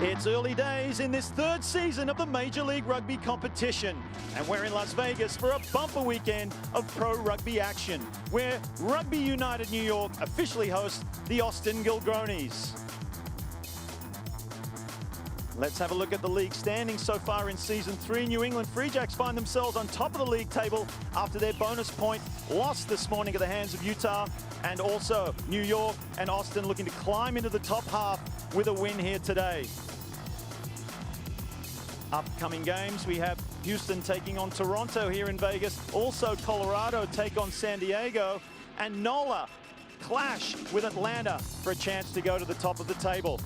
It's early days in this third season of the Major League Rugby competition, and we're in Las Vegas for a bumper weekend of pro rugby action, where Rugby United New York officially hosts the Austin Gilgronis. Let's have a look at the league standings so far in Season 3. New England Free Jacks find themselves on top of the league table after their bonus point loss this morning at the hands of Utah, and also New York and Austin looking to climb into the top half with a win here today. Upcoming games, we have Houston taking on Toronto here in Vegas. Also Colorado take on San Diego, and NOLA clash with Atlanta for a chance to go to the top of the table.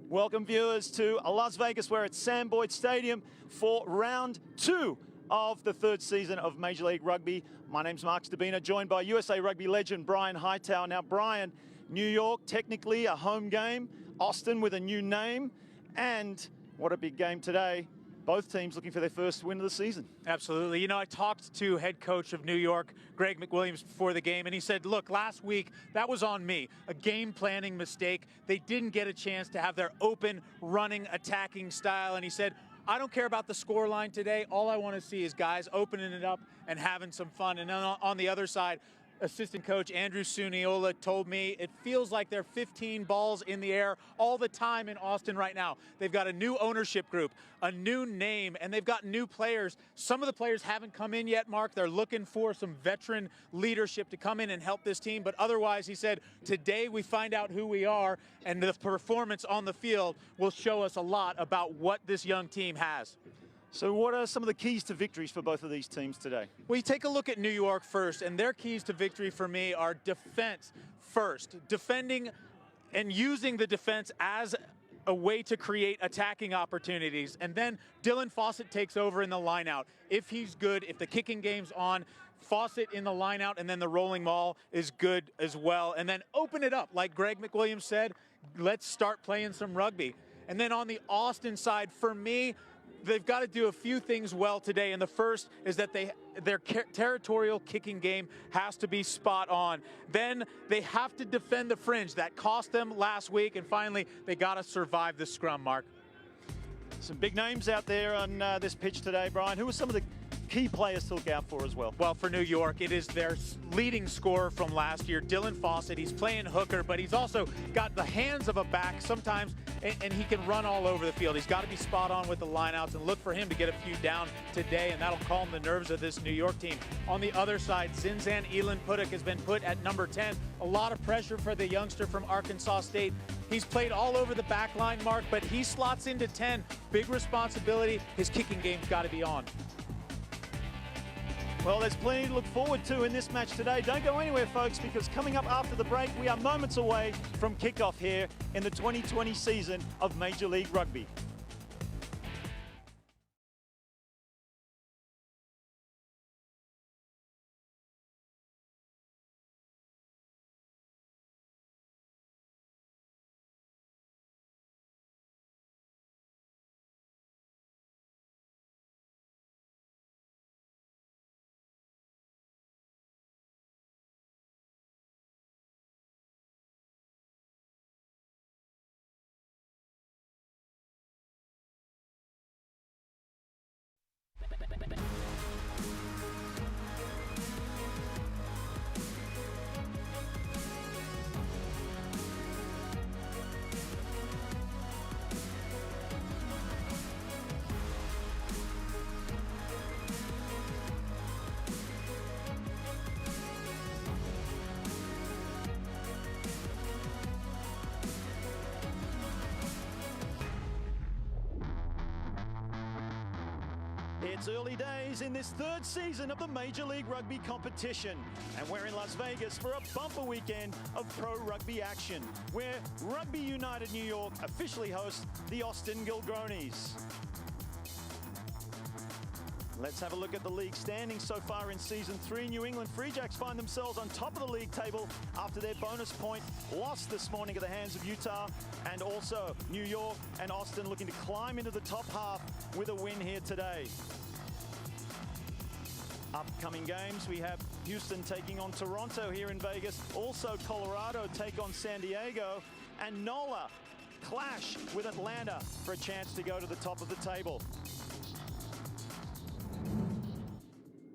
Welcome viewers to Las Vegas. We're at Sam Boyd Stadium for round 2 of the third season of Major League Rugby. My name's Mark Stabina, joined by USA Rugby legend Brian Hightower. Now Brian, New York technically a home game, Austin with a new name, and what a big game today. Both teams looking for their first win of the season. Absolutely. You know, I talked to head coach of New York, Greg McWilliams, before the game, and he said, look, last week, that was on me. A game planning mistake. They didn't get a chance to have their open, running, attacking style, and he said, I don't care about the score line today. All I want to see is guys opening it up and having some fun. And then on the other side, assistant coach Andrew Suniola told me it feels like there are 15 balls in the air all the time in Austin right now. They've got a new ownership group, a new name, and they've got new players. Some of the players haven't come in yet, Mark. They're looking for some veteran leadership to come in and help this team. But otherwise, he said, today we find out who we are, and the performance on the field will show us a lot about what this young team has. So what are some of the keys to victories for both of these teams today? Well, you take a look at New York first, and their keys to victory for me are defense first. Defending and using the defense as a way to create attacking opportunities. And then Dylan Fawcett takes over in the lineout. If he's good, if the kicking game's on, Fawcett in the lineout, and then the rolling maul is good as well. And then open it up, like Greg McWilliams said, let's start playing some rugby. And then on the Austin side, for me, they've got to do a few things well today, and the first is that their territorial kicking game has to be spot on. Then they have to defend the fringe. That cost them last week, and finally, they got to survive the scrum, Mark. Some big names out there on this pitch today, Brian. Who are some of the key players to look out for as well? Well, for New York, it is their leading scorer from last year, Dylan Fawcett. He's playing hooker, but he's also got the hands of a back sometimes, and he can run all over the field. He's got to be spot on with the lineouts, and look for him to get a few down today, and that'll calm the nerves of this New York team. On the other side, Zinzan Elon Puduk has been put at number 10. A lot of pressure for the youngster from Arkansas State. He's played all over the back line, Mark, but he slots into 10. Big responsibility. His kicking game's got to be on. Well, there's plenty to look forward to in this match today. Don't go anywhere, folks, because coming up after the break, we are moments away from kickoff here in the 2020 season of Major League Rugby. It's early days in this third season of the Major League Rugby competition, and we're in Las Vegas for a bumper weekend of pro rugby action, where Rugby United New York officially hosts the Austin Gilgronis. Let's have a look at the league standings so far in Season 3. New England Free Jacks find themselves on top of the league table after their bonus point loss this morning at the hands of Utah, and also New York and Austin looking to climb into the top half with a win here today. Upcoming games, we have Houston taking on Toronto here in Vegas. Also Colorado take on San Diego, and NOLA clash with Atlanta for a chance to go to the top of the table.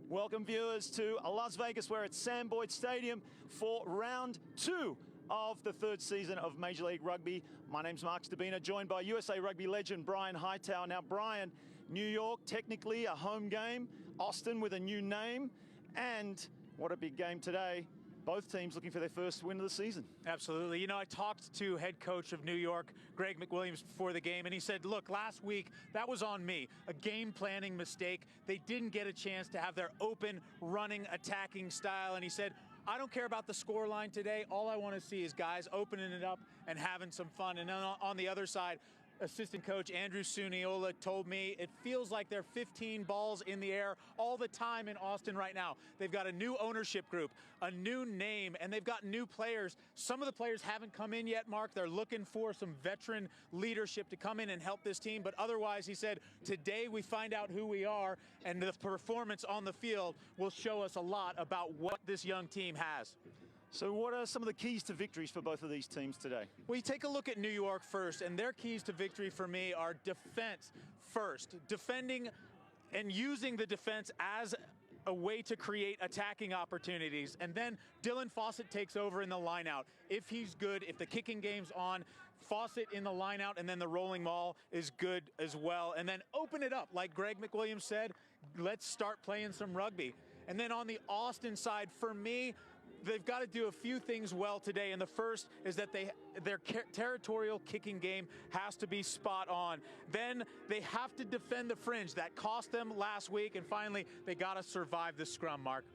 Welcome viewers to Las Vegas, where it's Sam Boyd Stadium for round 2 of the 3rd season of Major League Rugby. My name's Mark Stabina, joined by USA Rugby legend Brian Hightower. Now Brian, New York technically a home game, Austin with a new name, and what a big game today. Both teams looking for their first win of the season. Absolutely. You know, I talked to head coach of New York, Greg McWilliams, before the game, and he said, look, last week, that was on me. A game planning mistake. They didn't get a chance to have their open, running, attacking style, and he said, I don't care about the score line today. All I want to see is guys opening it up and having some fun. And then on the other side, assistant coach Andrew Suniola told me it feels like they're 15 balls in the air all the time in Austin right now. They've got a new ownership group, a new name, and they've got new players. Some of the players haven't come in yet, Mark. They're looking for some veteran leadership to come in and help this team. But otherwise, he said, today we find out who we are, and the performance on the field will show us a lot about what this young team has. So what are some of the keys to victories for both of these teams today? Well, you take a look at New York first, and their keys to victory for me are defense first. Defending and using the defense as a way to create attacking opportunities. And then Dylan Fawcett takes over in the lineout. If he's good, if the kicking game's on, Fawcett in the lineout, and then the rolling maul is good as well. And then open it up. Like Greg McWilliams said, let's start playing some rugby. And then on the Austin side, for me, they've got to do a few things well today, and the first is that their territorial kicking game has to be spot on. Then they have to defend the fringe. That cost them last week, and finally, they got to survive the scrum, Mark.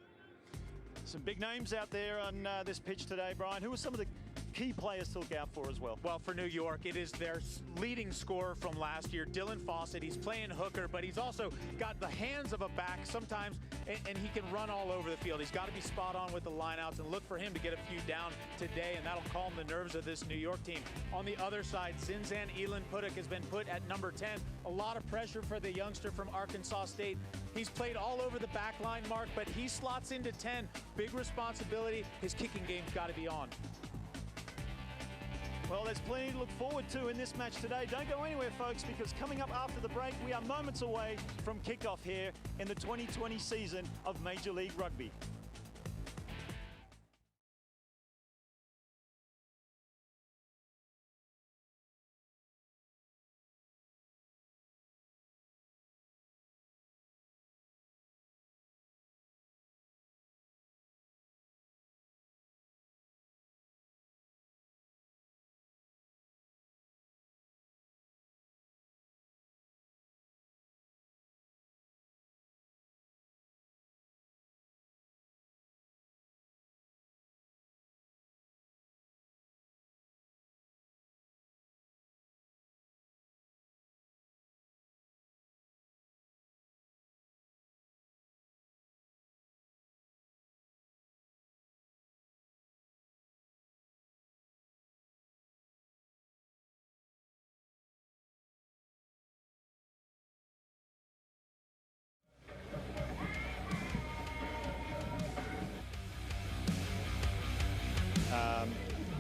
Some big names out there on this pitch today, Brian. Who are some of the key players to look out for as well? Well, for New York, it is their leading scorer from last year, Dylan Fawcett. He's playing hooker, but he's also got the hands of a back sometimes, and he can run all over the field. He's got to be spot on with the lineouts, and look for him to get a few down today, and that'll calm the nerves of this New York team. On the other side, Zinzan Elon Puduk has been put at number 10. A lot of pressure for the youngster from Arkansas State. He's played all over the back line, Mark, but he slots into 10. Big responsibility. His kicking game's got to be on. Well, there's plenty to look forward to in this match today. Don't go anywhere, folks, because coming up after the break, we are moments away from kickoff here in the 2020 season of Major League Rugby.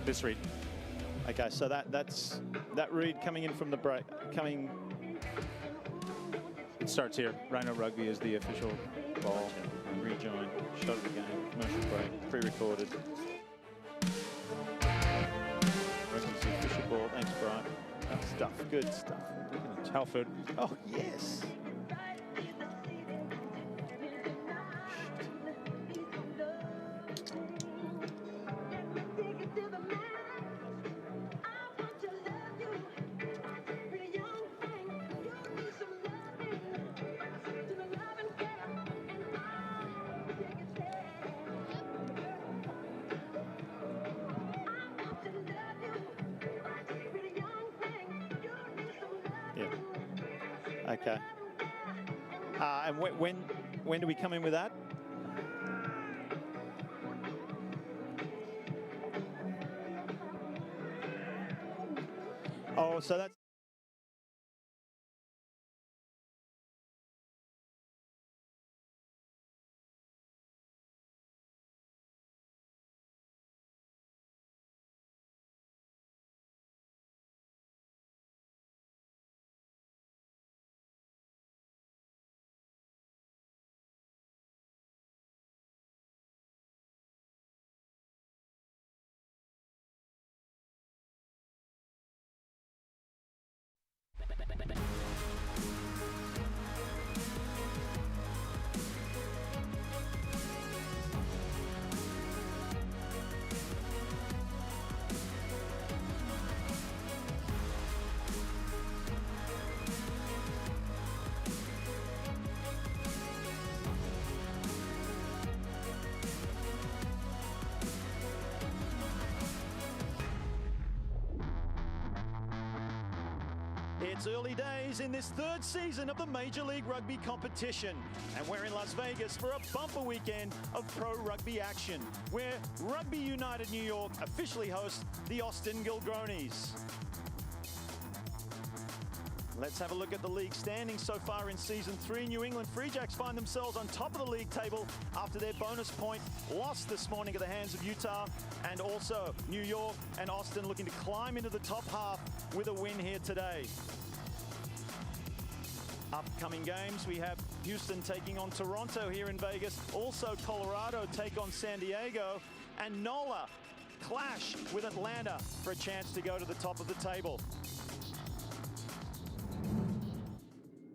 This read. Okay, so that's that read coming in from the break. It starts here. Rhino Rugby is the official ball. Rejoin. Shot of the game. Commercial break. Pre-recorded. Rugby's the official ball. Thanks, Brian. Good stuff. Good stuff. Halford. Oh yes. Okay. And when do we come in with that? Oh, so that's It's early days in this third season of the Major League Rugby competition, and we're in Las Vegas for a bumper weekend of pro rugby action, where Rugby United New York officially hosts the Austin Gilgronis. Let's have a look at the league standings so far in Season 3. New England Free Jacks find themselves on top of the league table after their bonus point loss this morning at the hands of Utah, and also New York and Austin looking to climb into the top half with a win here today. Upcoming games, we have Houston taking on Toronto here in Vegas. Also Colorado take on San Diego, and NOLA clash with Atlanta for a chance to go to the top of the table.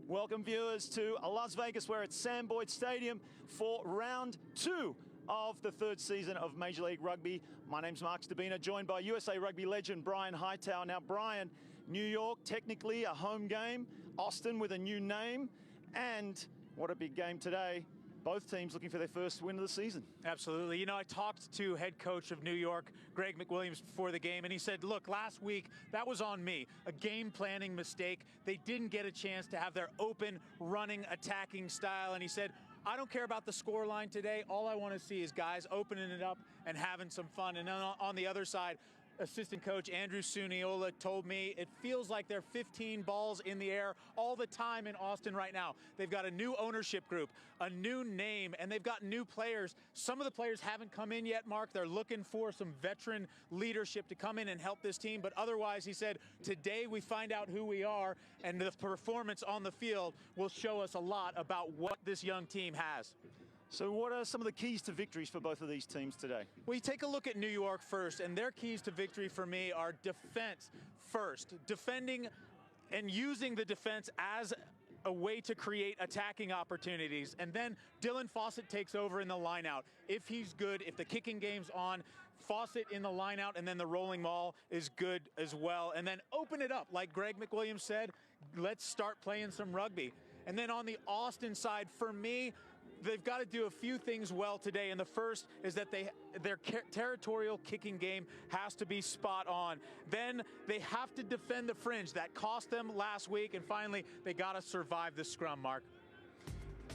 Welcome viewers to Las Vegas, where it's Sam Boyd Stadium for round 2 of the third season of Major League Rugby. My name's Mark Stabina, joined by USA Rugby legend Brian Hightower. Now Brian, New York technically a home game, Austin with a new name, and what a big game today. Both teams looking for their first win of the season. Absolutely. You know, I talked to head coach of New York, Greg McWilliams, before the game, and he said, look, last week, that was on me. A game planning mistake. They didn't get a chance to have their open, running, attacking style, and he said, I don't care about the score line today. All I want to see is guys opening it up and having some fun. And then on the other side, assistant coach Andrew Suniola told me it feels like they're 15 balls in the air all the time in Austin right now. They've got a new ownership group, a new name, and they've got new players. Some of the players haven't come in yet, Mark. They're looking for some veteran leadership to come in and help this team. But otherwise, he said, today we find out who we are, and the performance on the field will show us a lot about what this young team has. So what are some of the keys to victories for both of these teams today? Well, you take a look at New York first, and their keys to victory for me are defense first. Defending and using the defense as a way to create attacking opportunities. And then Dylan Fawcett takes over in the lineout. If he's good, if the kicking game's on, Fawcett in the lineout, and then the rolling maul is good as well. And then open it up. Like Greg McWilliams said, let's start playing some rugby. And then on the Austin side, for me, they've got to do a few things well today, and the first is that their territorial kicking game has to be spot on. Then they have to defend the fringe. That cost them last week, and finally, they got to survive the scrum, Mark.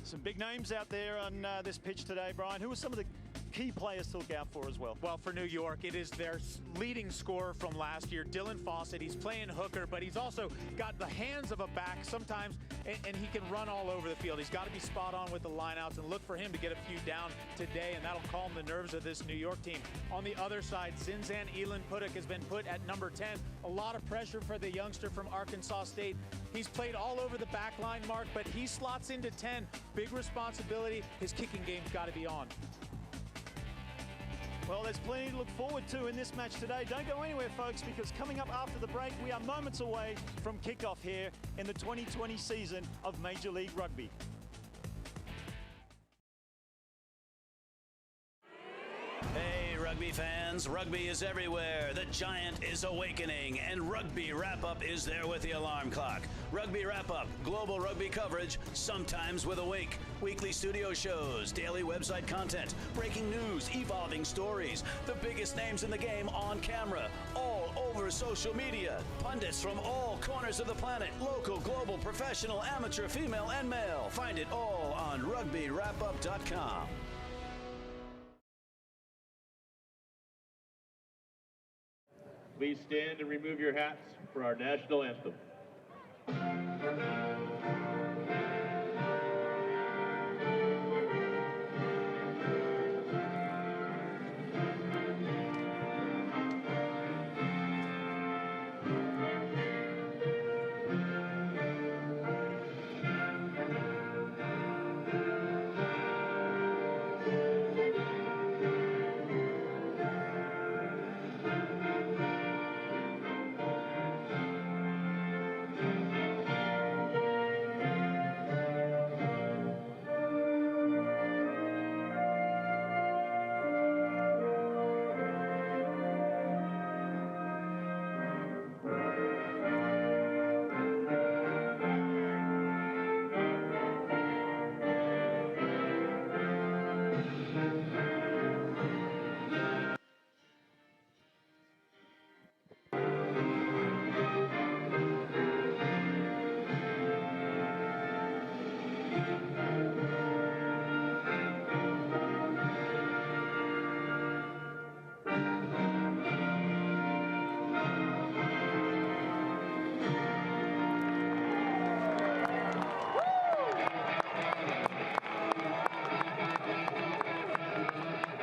Some big names out there on this pitch today, Brian. Who are some of the key players to look out for as well? Well, for New York, it is their leading scorer from last year, Dylan Fawcett. He's playing hooker, but he's also got the hands of a back sometimes, and he can run all over the field. He's got to be spot on with the lineouts, and look for him to get a few down today, and that'll calm the nerves of this New York team. On the other side, Zinzan Elon Puduk has been put at number 10. A lot of pressure for the youngster from Arkansas State. He's played all over the back line, Mark, but he slots into 10. Big responsibility. His kicking game's got to be on. Well, there's plenty to look forward to in this match today. Don't go anywhere, folks, because coming up after the break, we are moments away from kickoff here in the 2020 season of Major League Rugby. Hey, rugby fans, rugby is everywhere. The giant is awakening, and Rugby Wrap-Up is there with the alarm clock. Rugby Wrap-Up, global rugby coverage, sometimes with a wink. Weekly studio shows, daily website content, breaking news, evolving stories, the biggest names in the game on camera, all over social media. Pundits from all corners of the planet, local, global, professional, amateur, female, and male. Find it all on rugbywrapup.com. Please stand and remove your hats for our national anthem.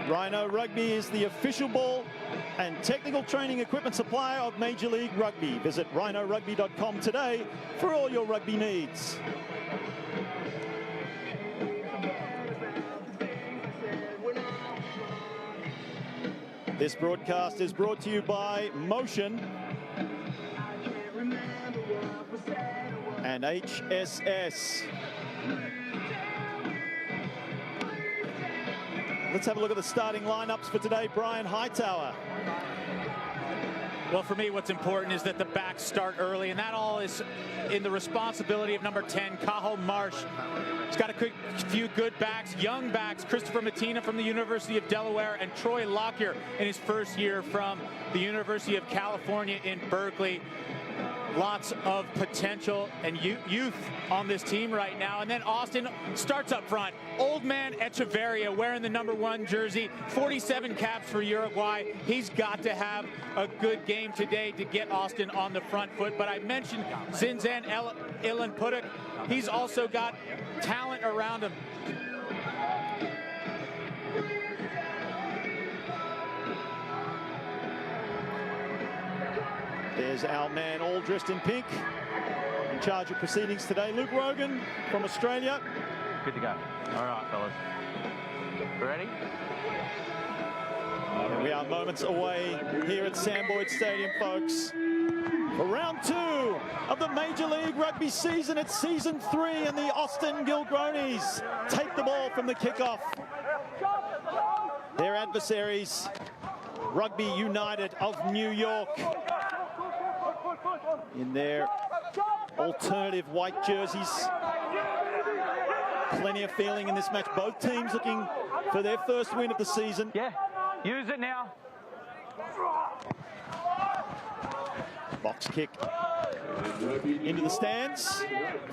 Rhino Rugby is the official ball and technical training equipment supplier of Major League Rugby. Visit rhinorugby.com today for all your rugby needs. This broadcast is brought to you by Motion and HSS. Let's have a look at the starting lineups for today. Brian Hightower. Well, for me, what's important is that the backs start early, and that all is in the responsibility of number 10, Cahill Marsh. He's got a few good backs, young backs, Christopher Mattina from the University of Delaware and Troy Lockyer in his first year from the University of California in Berkeley. Lots of potential and youth on this team right now. And then Austin starts up front. Old man Echeverria wearing the number 1 jersey, 47 caps for Uruguay. He's got to have a good game today to get Austin on the front foot. But I mentioned Zinzan Ilan Puduk. He's also got talent around him. There's our man all dressed in pink, in charge of proceedings today. Luke Rogan from Australia. Good to go. All right, fellas. Ready? And we are moments away here at Sam Boyd Stadium, folks, for round 2 of the Major League Rugby season. It's season 3, and the Austin Gilgronis take the ball from the kickoff. Their adversaries, Rugby United of New York, in their alternative white jerseys. Plenty of feeling in this match. Both teams looking for their first win of the season. Yeah, use it now. Box kick into the stands.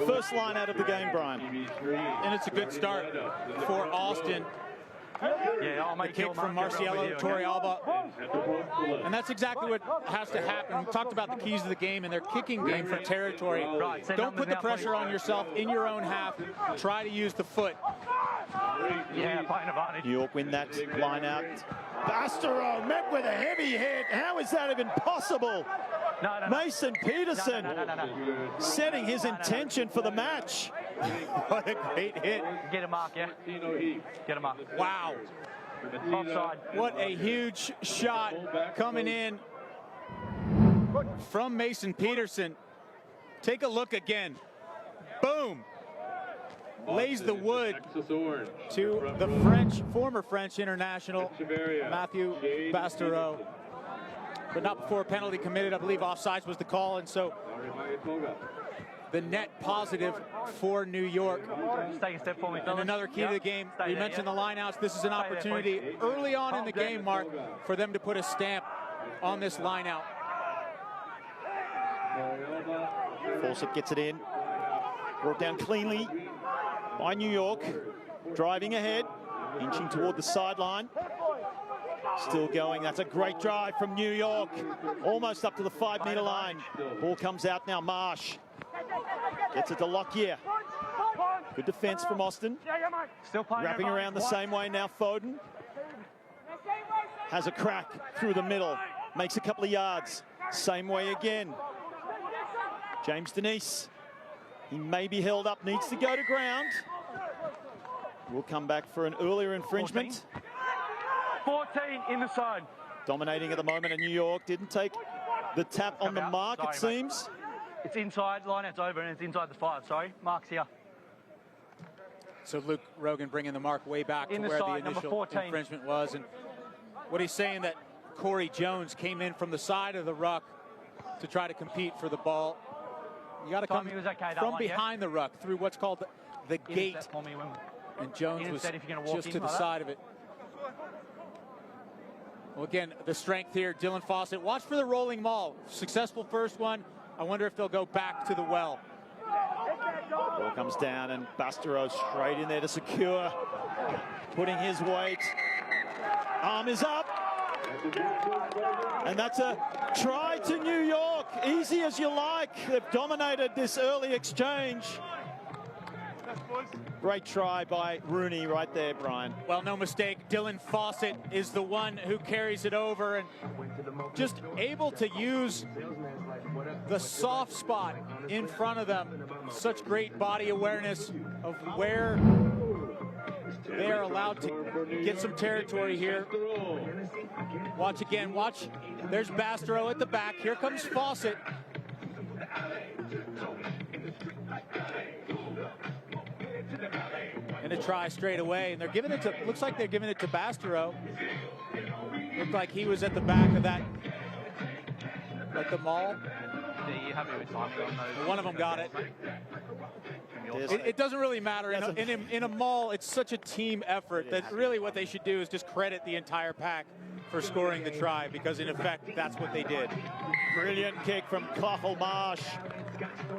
First line out of the game, Brian. And it's a good start for Austin. Yeah, I'll make the kick from Marcielo Torrealba. And that's exactly what has to happen. We talked about the keys of the game and their kicking game for territory. Right, don't put the pressure on yourself in your own half. Try to use the foot. Yeah, playing advantage. New York win that line out. Bastereau met with a heavy hit. How is that even possible? No. Mason Peterson setting his intention for the match. What a great hit. Get a mark, yeah? Get a mark. Wow. Offside. What a huge shot coming in from Mason Peterson. Take a look again. Boom. Lays the wood to the former French international, Mathieu Bastereau. But not before a penalty committed. I believe offsides was the call, and so the net positive for New York. Just take a step for me, fellas. And another key to the game, Stay we there, mentioned yeah? the lineouts. This is an opportunity early on in the game, Mark, for them to put a stamp on this lineout. Fawcett gets it in. Brought down cleanly by New York. Driving ahead, inching toward the sideline. Still going. That's a great drive from New York. Almost up to the 5-meter line. Ball comes out now. Marsh gets it to Lockyer. Good defense from Austin. Still playing Wrapping around the same way now. Foden has a crack through the middle. Makes a couple of yards. Same way again. James Denise. He may be held up. Needs to go to ground. We'll come back for an earlier infringement. 14 in the side. Dominating at the moment in New York. Didn't take the tap on the mark, it seems. It's inside, lineout's over, and it's inside the 5. Sorry, mark's here. So Luke Rogan bringing the mark way back to where the initial infringement was. And what he's saying that Corey Jones came in from the side of the ruck to try to compete for the ball. You got to come from behind the ruck through what's called the gate. And Jones was just to the side of it. Well, again, the strength here, Dylan Fawcett. Watch for the rolling maul. Successful first one. I wonder if they'll go back to the well. Ball comes down and Bastereau straight in there to secure. Putting his weight. Arm is up. And that's a try to New York. Easy as you like. They've dominated this early exchange. Great try by Rooney right there, Brian. Well, no mistake. Dylan Fawcett is the one who carries it over and just able to use the soft spot in front of them. Such great body awareness of where they are allowed to get some territory here. Watch again, watch. There's Basterow at the back. Here comes Fawcett. And a try straight away, and they're giving it to, looks like they're giving it to Basterow. Looked like he was at the back of that, like the mall. One of them got it. It doesn't really matter. In a mall, it's such a team effort that really what they should do is just credit the entire pack for scoring the try, because in effect, that's what they did. Brilliant kick from Marsh,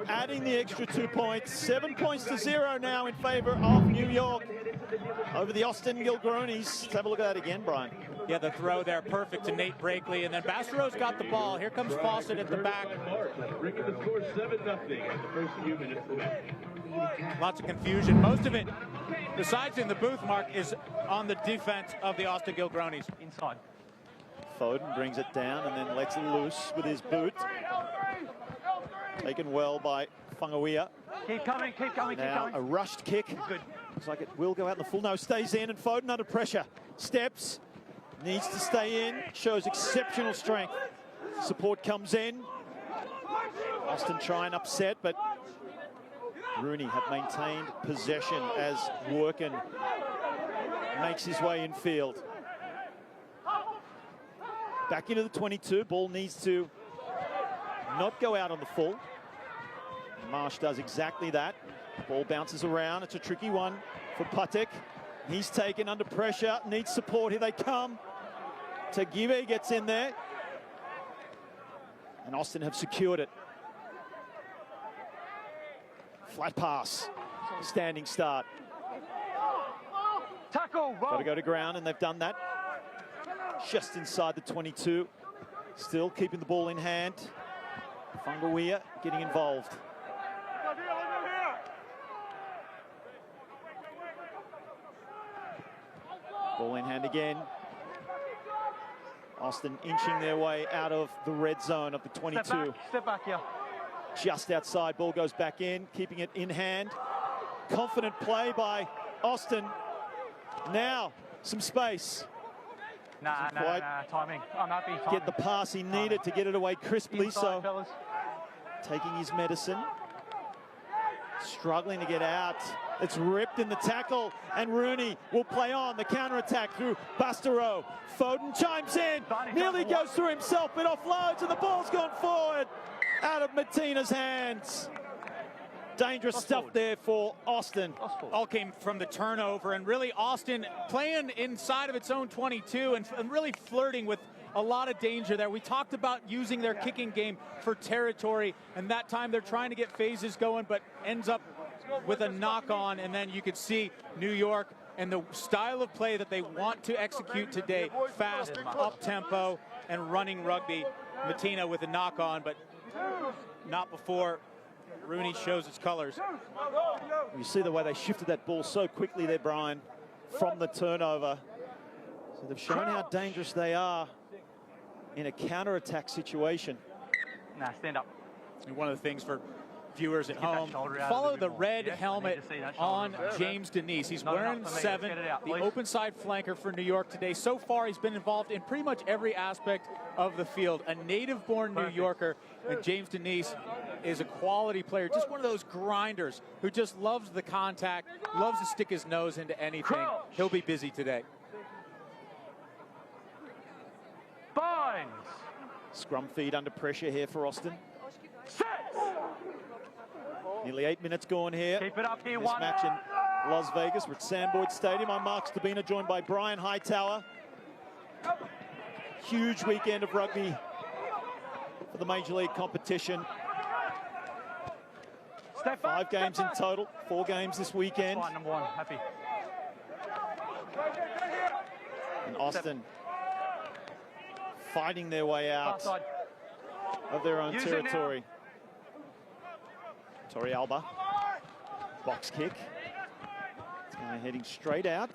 adding the extra 2 points. 7 points to 0 now in favor of New York over the Austin Gilgronis. Let's have a look at that again, Brian. Yeah, the throw there, perfect to Nate Brakely, and then Basterow's got the ball. Here comes Fawcett at the back. Bringing the score 7-0 at the first few minutes of the match. Lots of confusion. Most of it, besides in the booth, Mark, is on the defense of the Austin Gilgronis. Inside. Foden brings it down and then lets it loose with his boot. Taken well by Whangaia. Keep coming, keep coming, keep Now coming. a rushed kick. Good. Looks like it will go out in the full. No, stays in, and Foden under pressure. Steps, needs to stay in, shows exceptional strength. Support comes in. Austin try and upset, but Rooney have maintained possession as Workin makes his way in field. Back into the 22, ball needs to not go out on the full. Marsh does exactly that. Ball bounces around, it's a tricky one for Patek. He's taken under pressure, needs support, here they come. Tagibe gets in there. And Austin have secured it. Flat pass, standing start. Tackle, roll. Got to go to ground, and they've done that. Just inside the 22. Still keeping the ball in hand. Whangaia getting involved. Ball in hand again. Austin inching their way out of the red zone of the 22. Step back here. Just outside, ball goes back in, keeping it in hand. Confident play by Austin. Now, some space. Nah, timing. I'm happy. Timing. Get the pass he needed to get it away crisply. Inside, so fellas. taking his medicine. Struggling to get out. It's ripped in the tackle, and Rooney will play on the counter-attack through Basterow. Foden chimes in, nearly goes through himself, but offloads, and the ball's gone forward out of Matina's hands. Dangerous stuff there for Austin. All came from the turnover, and really Austin playing inside of its own 22 and really flirting with a lot of danger there. We talked about using their kicking game for territory, and that time they're trying to get phases going, but ends up with a knock-on, and then you could see New York and the style of play that they want to execute today, fast, up-tempo, and running rugby. Matina with a knock-on, but not before Rooney shows its colors. You see the way they shifted that ball so quickly there, Brian, from the turnover. So they've shown how dangerous they are in a counter-attack situation. Nah, stand up. And one of the things for viewers at Get that home, shoulder out follow a bit the more. red Yeah, I helmet need to see that on shoulder. James Denise. He's Not wearing enough for me. 7, Let's get it out, the please. open side flanker for New York today. So far, he's been involved in pretty much every aspect of the field. A native-born New Yorker, and James Denise is a quality player, just one of those grinders who just loves the contact, loves to stick his nose into anything. He'll be busy today. Binds. Scrum feed under pressure here for Austin. Sets. Nearly 8 minutes gone here. Keep it up here, This one. match in Las Vegas. We're at Sam Boyd Stadium. I'm Mark Stabina, joined by Brian Hightower. Huge weekend of rugby for the Major League competition. Step back, 5 games step in back. total, 4 games this weekend. Fine, number 1, happy. And Austin fighting their way Far out side. of their own Use it territory. Torrealba, box kick. This guy heading straight out.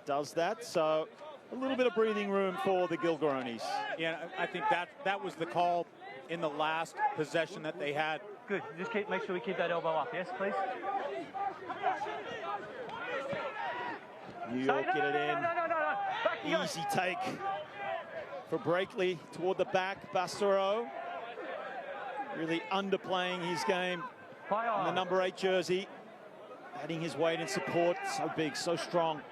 does that. So a little bit of breathing room for the Gilgronis. Yeah, I think that was the call in the last possession that they had. Good. Just make sure we keep that elbow up. Yes, please. New York get it in. No. Back you go. Easy take for Breakley toward the back. Bastero really underplaying his game in the number 8 jersey, adding his weight in support. So big, so strong.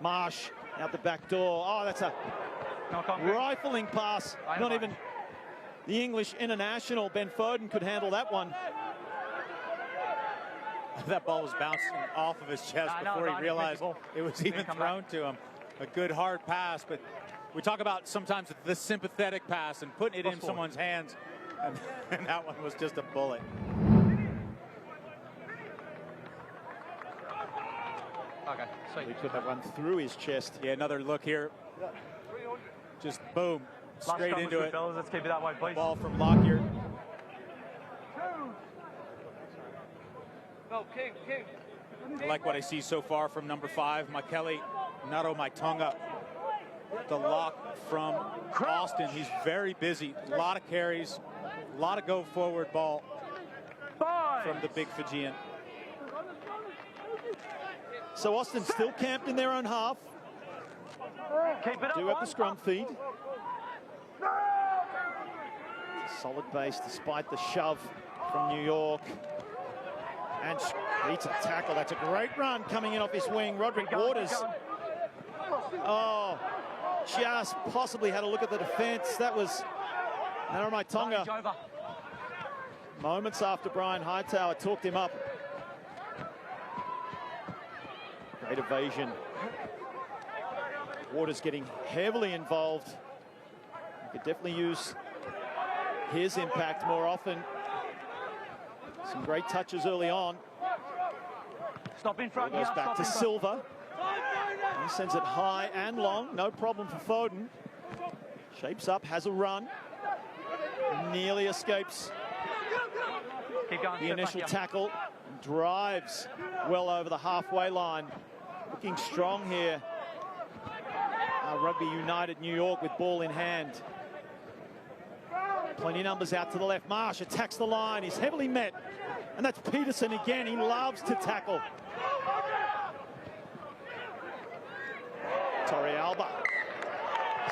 Marsh out the back door. Oh, that's a rifling pass. Not even the English international Ben Foden could handle that one. That ball was bouncing off of his chest before he realized it was even thrown to him. A good hard pass, but we talk about sometimes the sympathetic pass and putting it in someone's hands, and that one was just a bullet. Okay, so He put that one through his chest. Yeah, another look here. Just boom, straight into it. Fellas, let's keep it that way, please. Ball from Lockyer. Go, King. I like what I see so far from number 5, Makele Naro Maitonga. The lock from Austin. He's very busy. A lot of carries, a lot of go forward ball from the big Fijian. So Austin still camped in their own half. Keep it up. Do have the scrum feed. Solid base despite the shove from New York. And beats a tackle. That's a great run coming in off his wing. Roderick Waters. Oh, just possibly had a look at the defense. That was Naramai Tonga. Moments after Brian Hightower talked him up. Great evasion. Waters getting heavily involved. He could definitely use his impact more often. Some great touches early on. Stop in front. Goes back to Silva. He sends it high and long. No problem for Foden. Shapes up, has a run. Nearly escapes Keep going. the initial tackle. Drives well over the halfway line. Looking strong here. Rugby United New York with ball in hand. Plenty of numbers out to the left. Marsh attacks the line. He's heavily met. And that's Peterson again. He loves to tackle. Torrealba.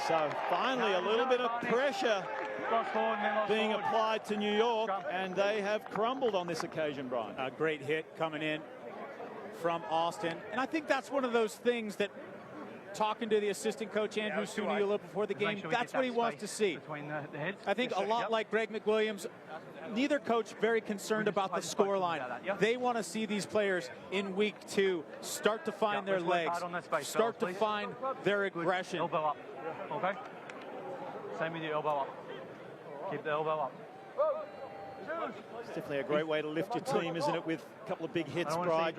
So finally a little bit of pressure being applied to New York, and they have crumbled on this occasion, Brian. A great hit coming in from Austin. And I think that's one of those things that, talking to the assistant coach Andrew Suniula before the game, that's what he wants to see. I think a lot like Greg McWilliams, neither coach very concerned about the scoreline. They want to see these players in week 2 start to find their legs, start to find their aggression. Elbow up. Okay. Same with your elbow up. Keep the elbow up. It's definitely a great way to lift your team, isn't it, with a couple of big hits, Bride.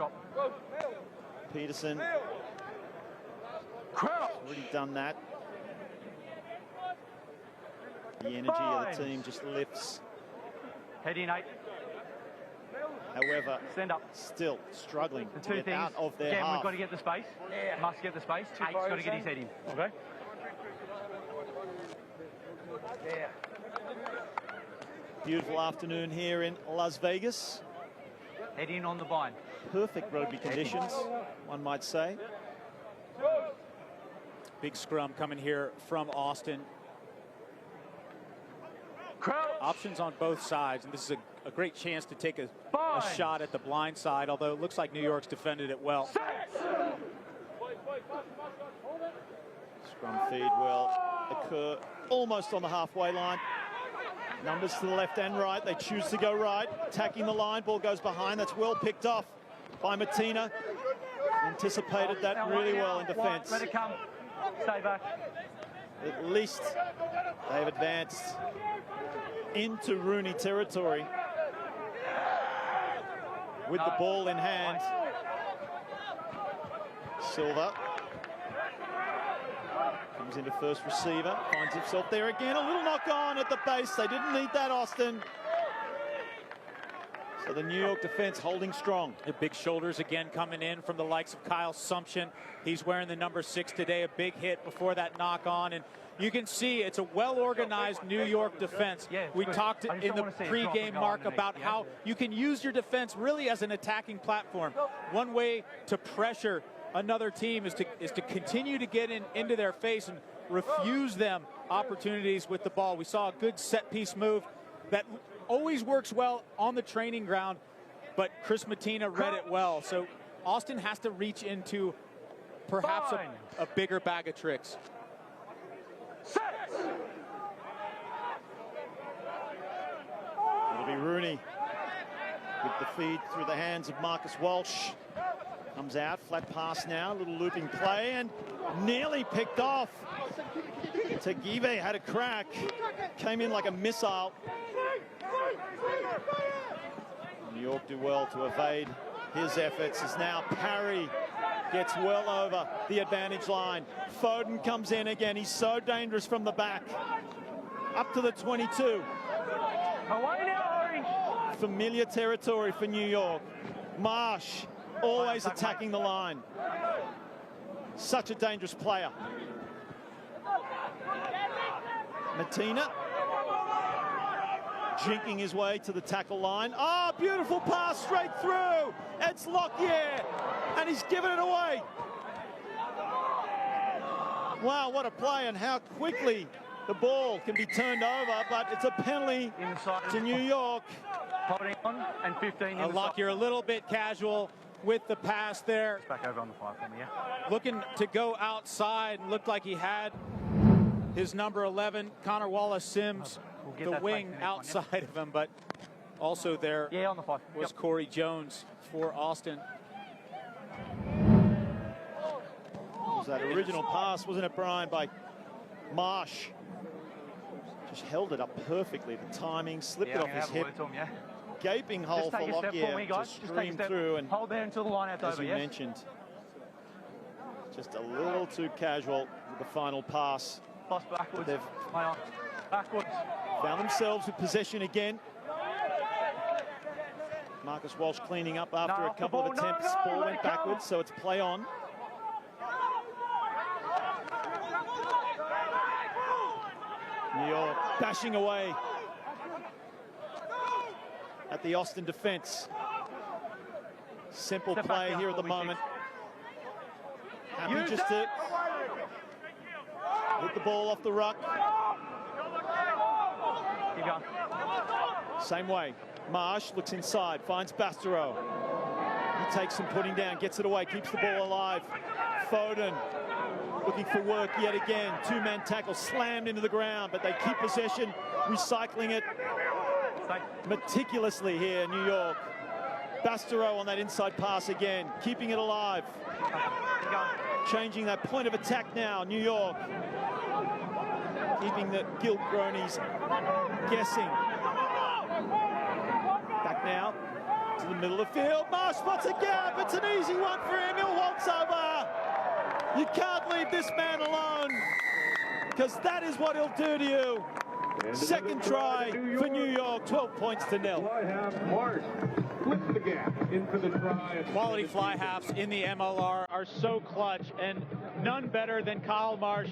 Peterson already done that. The energy of the team just lifts. Head in 8. However, Stand up. still struggling The to two get things. out of their Again, half. we've got to get the space. Must get the space. 8's got to get his head in. Okay. Yeah. Beautiful afternoon here in Las Vegas. Head in on the vine. Perfect rugby conditions, one might say. Big scrum coming here from Austin. Options on both sides, and this is a great chance to take a shot at the blind side, although it looks like New York's defended it well. Scrum feed will occur almost on the halfway line. Numbers to the left and right. They choose to go right. Attacking the line. Ball goes behind. That's well picked off by Martina. Anticipated that really well in defence. Let it come. Stay back. At least they've advanced into Rooney territory with the ball in hand. Silva comes into first receiver, finds himself there again. A little knock on at the base. They didn't need that, Austin. So the New York defense holding strong. The big shoulders again coming in from the likes of Kyle Sumption. He's wearing the number 6 today, a big hit before that knock on. And you can see it's a well-organized New York defense. We talked in the pregame, Mark, about how you can use your defense really as an attacking platform. One way to pressure another team is to continue to get into their face and refuse them opportunities with the ball. We saw a good set-piece move that always works well on the training ground, but Chris Mattina read it well. So Austin has to reach into perhaps a bigger bag of tricks. It'll be Rooney with the feed through the hands of Marcus Walsh. Comes out, flat pass now, little looping play, and nearly picked off. Tagive had a crack, came in like a missile. New York do well to evade his efforts as now Parry gets well over the advantage line. Foden comes in again. He's so dangerous from the back. Up to the 22. Familiar territory for New York. Marsh always attacking the line. Such a dangerous player. Mattina jinking his way to the tackle line. Oh, beautiful pass straight through. It's Lockyer, and he's given it away. Wow, what a play, and how quickly the ball can be turned over, but it's a penalty to New York. Holding on, and 15 in Lockyer a little bit casual with the pass there. Back over on the 5 for me, yeah. Looking to go outside, and looked like he had his number 11, Connor Wallace-Sims, the wing outside of him, but also there on the 5. was Corey Jones for Austin. It was that original pass, wasn't it, Brian, by Marsh? Just held it up perfectly. The timing, slipped it off his hip. Gaping hole for Lockyer to stream through, and hold there until the line out's as over, you mentioned, just a little too casual with the final pass. Pass backwards. They've backwards. found themselves with possession again. Marcus Walsh cleaning up after a couple of attempts. Ball went backwards, so it's play on. New York bashing away at the Austin defense. Simple play here at the moment. Happy just to hit the ball off the ruck. Keep going. Same way. Marsh looks inside, finds Bastereau. He takes some putting down, gets it away, keeps the ball alive. Foden looking for work yet again. Two-man tackle slammed into the ground, but they keep possession, recycling it meticulously here, New York. Bastereau on that inside pass again, keeping it alive. Changing that point of attack now, New York. Keeping the Gilgronis guessing. Back now to the middle of the field. Marsh spots a gap. It's an easy one for him. He'll waltz over. You can't leave this man alone, because that is what he'll do to you. Second try for New York, 12 points to 0. Marsh splits the gap into the try. Quality fly halves in the MLR are so clutch, and none better than Kyle Marsh,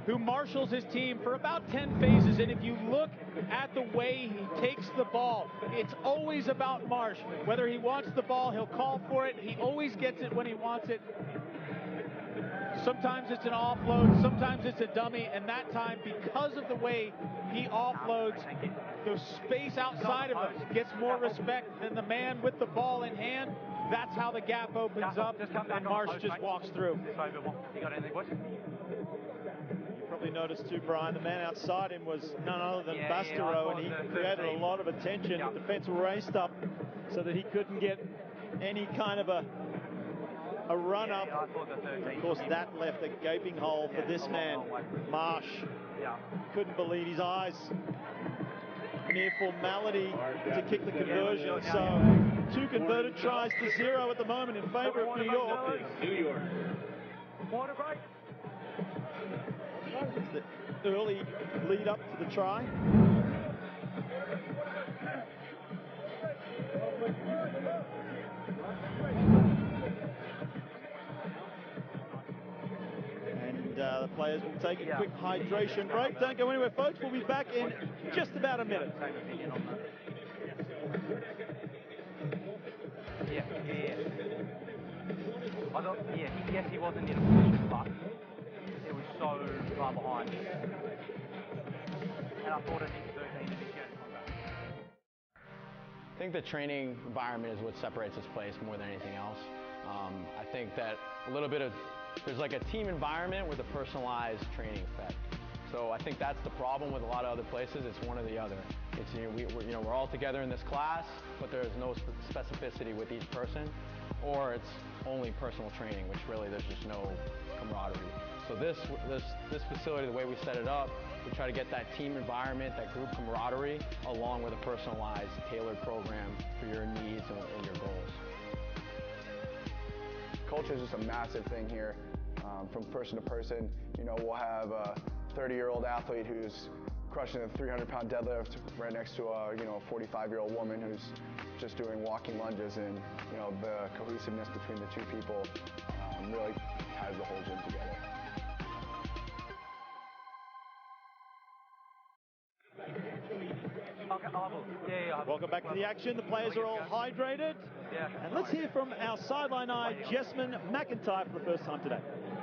who marshals his team for about 10 phases. And if you look at the way he takes the ball, it's always about Marsh. Whether he wants the ball, he'll call for it. He always gets it when he wants it. Sometimes it's an offload, sometimes it's a dummy, and that time, because of the way he offloads, the space outside of him gets more respect than the man with the ball in hand. That's how the gap opens up, and Marsh just walks through. You got anything, boys? Probably noticed too, Brian, the man outside him was none other than Bastereau, and he created a lot of attention. The defense raced up so that he couldn't get any kind of a run up. Of course, that left a gaping hole for this man, Marsh. Couldn't believe his eyes. Mere formality to kick the conversion. So 2 converted tries to 0 at the moment in favor of New York. Water break. It's the early lead up to the try. players will take a quick hydration break. Don't go anywhere, folks. We'll be back in just about a minute. I thought, yes, he wasn't in a position, but it was so far behind. And I thought it needed 13 to be good. I think the training environment is what separates this place more than anything else. I think that there's like a team environment with a personalized training effect. So I think that's the problem with a lot of other places. It's one or the other. It's, we're all together in this class, but there's no specificity with each person, or it's only personal training, which really there's just no camaraderie. So this facility, the way we set it up, we try to get that team environment, that group camaraderie, along with a personalized, tailored program for your needs and your goals. Culture is just a massive thing here, from person to person. We'll have a 30-year-old athlete who's crushing a 300-pound deadlift right next to a 45-year-old woman who's just doing walking lunges, and the cohesiveness between the two people really ties the whole gym together. Welcome back to the action. The players are all hydrated. And let's hear from our sideline eye, Jessamine McIntyre, for the first time today.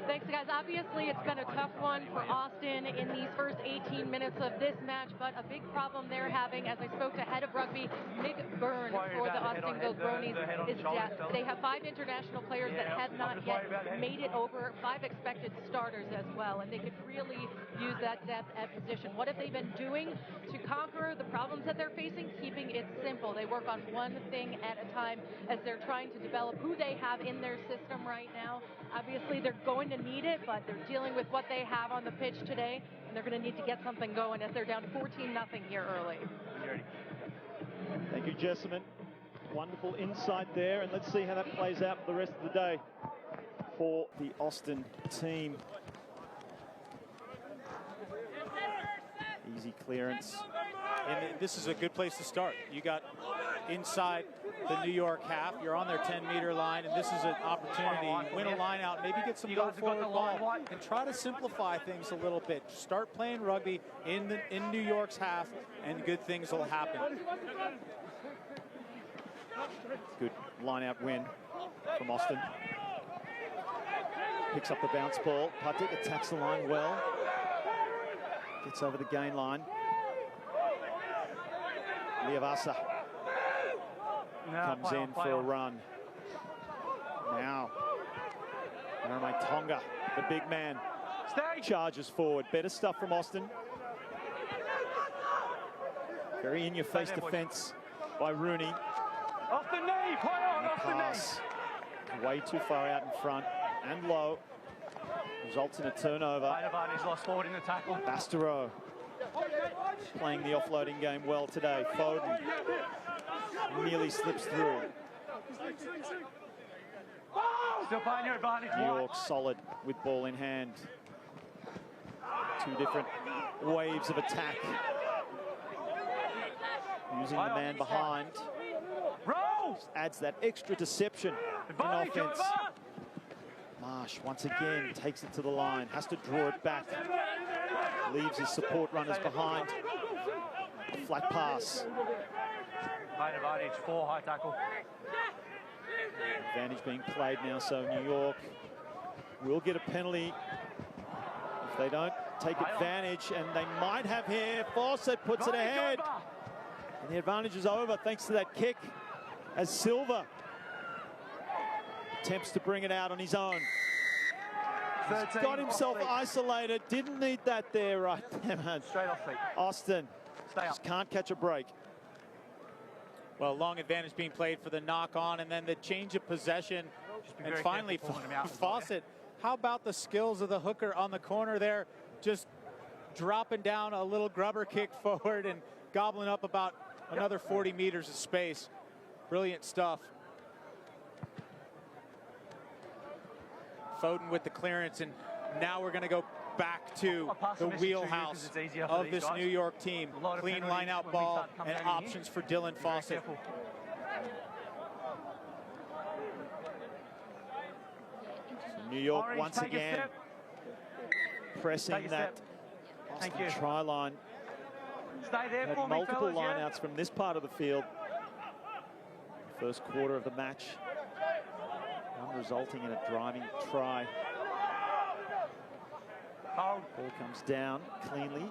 Thanks, guys. Obviously, it's been a tough one for Austin in these first 18 minutes of this match, but a big problem they're having, as I spoke to head of rugby, Mick Byrne, for the Austin Gilgronis, is depth. They have 5 international players that have not yet made it over, 5 expected starters as well, and they could really use that depth at position. What have they been doing to conquer the problems that they're facing? Keeping it simple. They work on one thing at a time as they're trying to develop who they have in their system right now. Obviously, they're going to need it, but they're dealing with what they have on the pitch today, and they're going to need to get something going as they're down 14-0 here early. Thank you, Jessamine. Wonderful insight there, and let's see how that plays out for the rest of the day for the Austin team. Easy clearance. And this is a good place to start. You got inside the New York half. You're on their 10-meter line, and this is an opportunity. Win a line out, maybe get some go-forward ball, and try to simplify things a little bit. Start playing rugby in New York's half, and good things will happen. Good line-out win from Austin. Picks up the bounce ball. Patik attacks the line well. Gets over the gain line. Liavasa comes in for a run. Now, Tonga, the big man, charges forward. Better stuff from Austin. Very in-your-face defense by Rooney. Off the knee, play on, off the knee. Way too far out in front and low. Results in a turnover. He's lost forward in the tackle. Bastareaud playing the offloading game well today. Foden nearly slips through. Still playing your advantage. New York solid with ball in hand. 2 different waves of attack. Using the man behind. Adds that extra deception in offense. Marsh once again takes it to the line, has to draw it back. Leaves his support runners behind. Flat pass. High advantage, 4 high tackle. Advantage being played now, so New York will get a penalty if they don't take advantage, and they might have here. Fawcett puts it ahead. And the advantage is over thanks to that kick as Silva attempts to bring it out on his own. He's got himself isolated. Didn't need that there right there, man. Straight off feet. Austin just can't catch a break. Well, long advantage being played for the knock-on, and then the change of possession. And finally, Fawcett, how about the skills of the hooker on the corner there? Just dropping down a little grubber kick forward and gobbling up about another 40 meters of space. Brilliant stuff. Foden with the clearance, and now we're going to go back to the wheelhouse of this New York team. Clean line-out ball and options for Dylan Fawcett. New York once again pressing that Austin try line. Stay there Had for me, multiple fellas, yeah? lineouts from this part of the field. First quarter of the match, one resulting in a driving try. Ball comes down cleanly.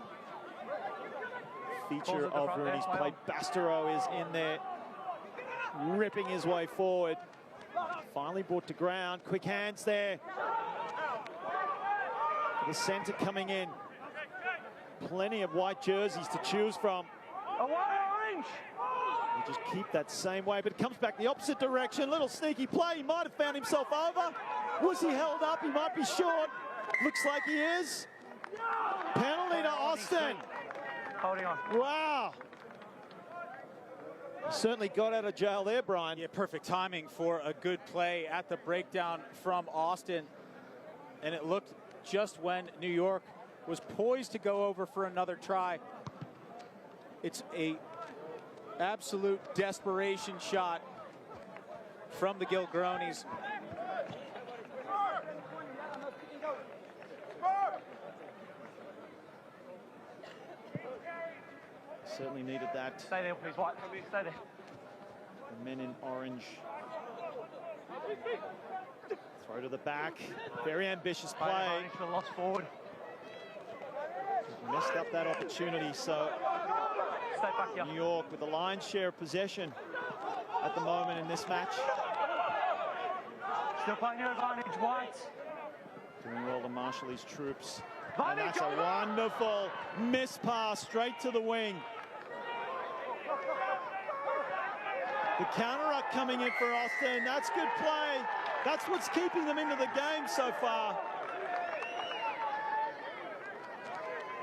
Feature of Rooney's play. Bastareaud is in there, ripping his way forward. Finally brought to ground. Quick hands there. The centre coming in. Plenty of white jerseys to choose from. Away, orange! We'll just keep that same way, but it comes back the opposite direction. Little sneaky play. He might have found himself over. Was he held up? He might be short. Looks like he is. Penalty to Austin. Holding on. Wow. Certainly got out of jail there, Brian. Yeah, perfect timing for a good play at the breakdown from Austin. And it looked just when New York was poised to go over for another try. It's a absolute desperation shot from the Gilgronis. Certainly needed that. Stay there, please, White. Stay there. The men in orange. Throw to the back. Very ambitious play. Lost forward. Messed up that opportunity, so Stay back here. New York with the lion's share of possession at the moment in this match. Still playing your advantage, White. Doing well to marshal his troops. And that's a wonderful miss pass straight to the wing. The counter-up coming in for Austin. That's good play. That's what's keeping them into the game so far.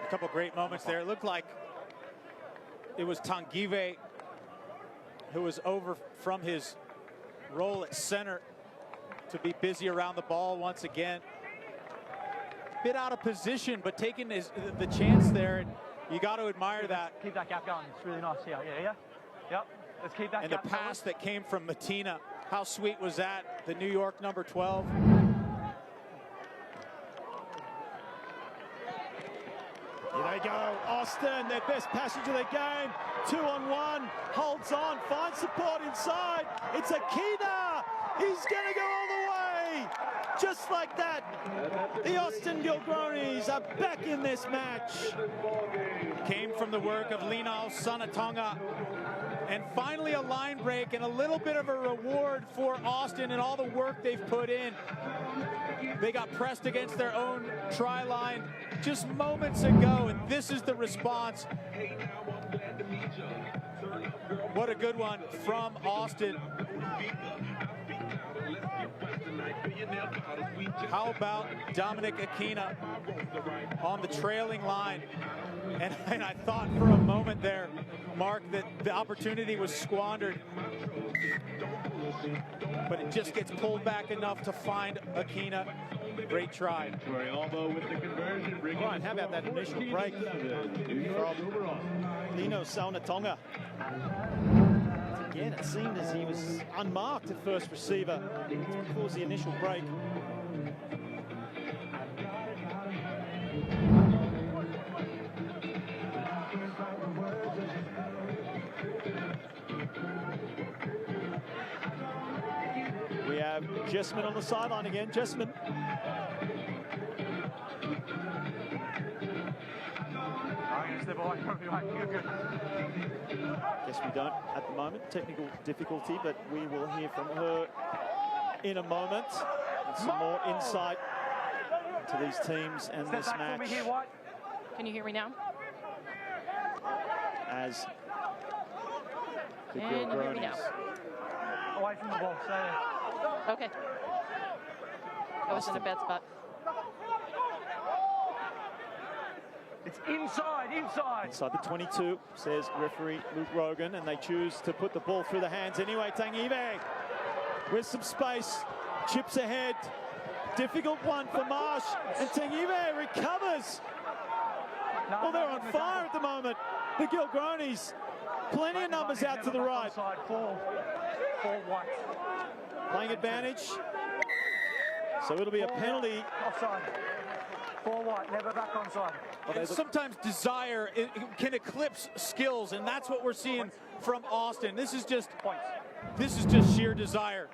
A couple great moments there. It looked like it was Tanguy who was over from his role at center to be busy around the ball once again. Bit out of position, but taking the chance there, and you got to admire that. Keep that gap going. It's really nice here. Yeah. Yep. Let's keep that and gap the pass that came from Matina, how sweet was that? The New York number 12. Here they go, Austin, their best passage of the game. 2-on-1, holds on, finds support inside. It's Akina. He's gonna go all the way. Just like that, the Austin Gilgronis are back in this match. Came from the work of Linal Sanatonga. And finally a line break and a little bit of a reward for Austin and all the work they've put in. They got pressed against their own try line just moments ago, and this is the response. What a good one from Austin. How about Dominic Akina on the trailing line? And I thought for a moment there, Mark, that the opportunity was squandered. But it just gets pulled back enough to find Akina. Great try. Brian, how about that initial break from Nino Saunatonga? Again, it seemed as he was unmarked at first receiver. Of course, the initial break. We have Jessman on the sideline again. Jessman. Guess we don't at the moment. Technical difficulty, but we will hear from her in a moment. And some more insight into these teams and this match. Can you hear me now? As the Can you hear me now? Away from the ball, stay there. Okay. I was in a bad spot. It's inside. Inside the 22, says referee Luke Rogan, and they choose to put the ball through the hands anyway. Tanguy with some space, chips ahead. Difficult one for Marsh, and Tanguy recovers. Well, they're on fire at the moment. The Gilgronis, plenty of numbers out to the right. Playing advantage. So it'll be a penalty. Offside. Forward, never back onside. And sometimes desire it can eclipse skills, and that's what we're seeing from Austin. This is just sheer desire.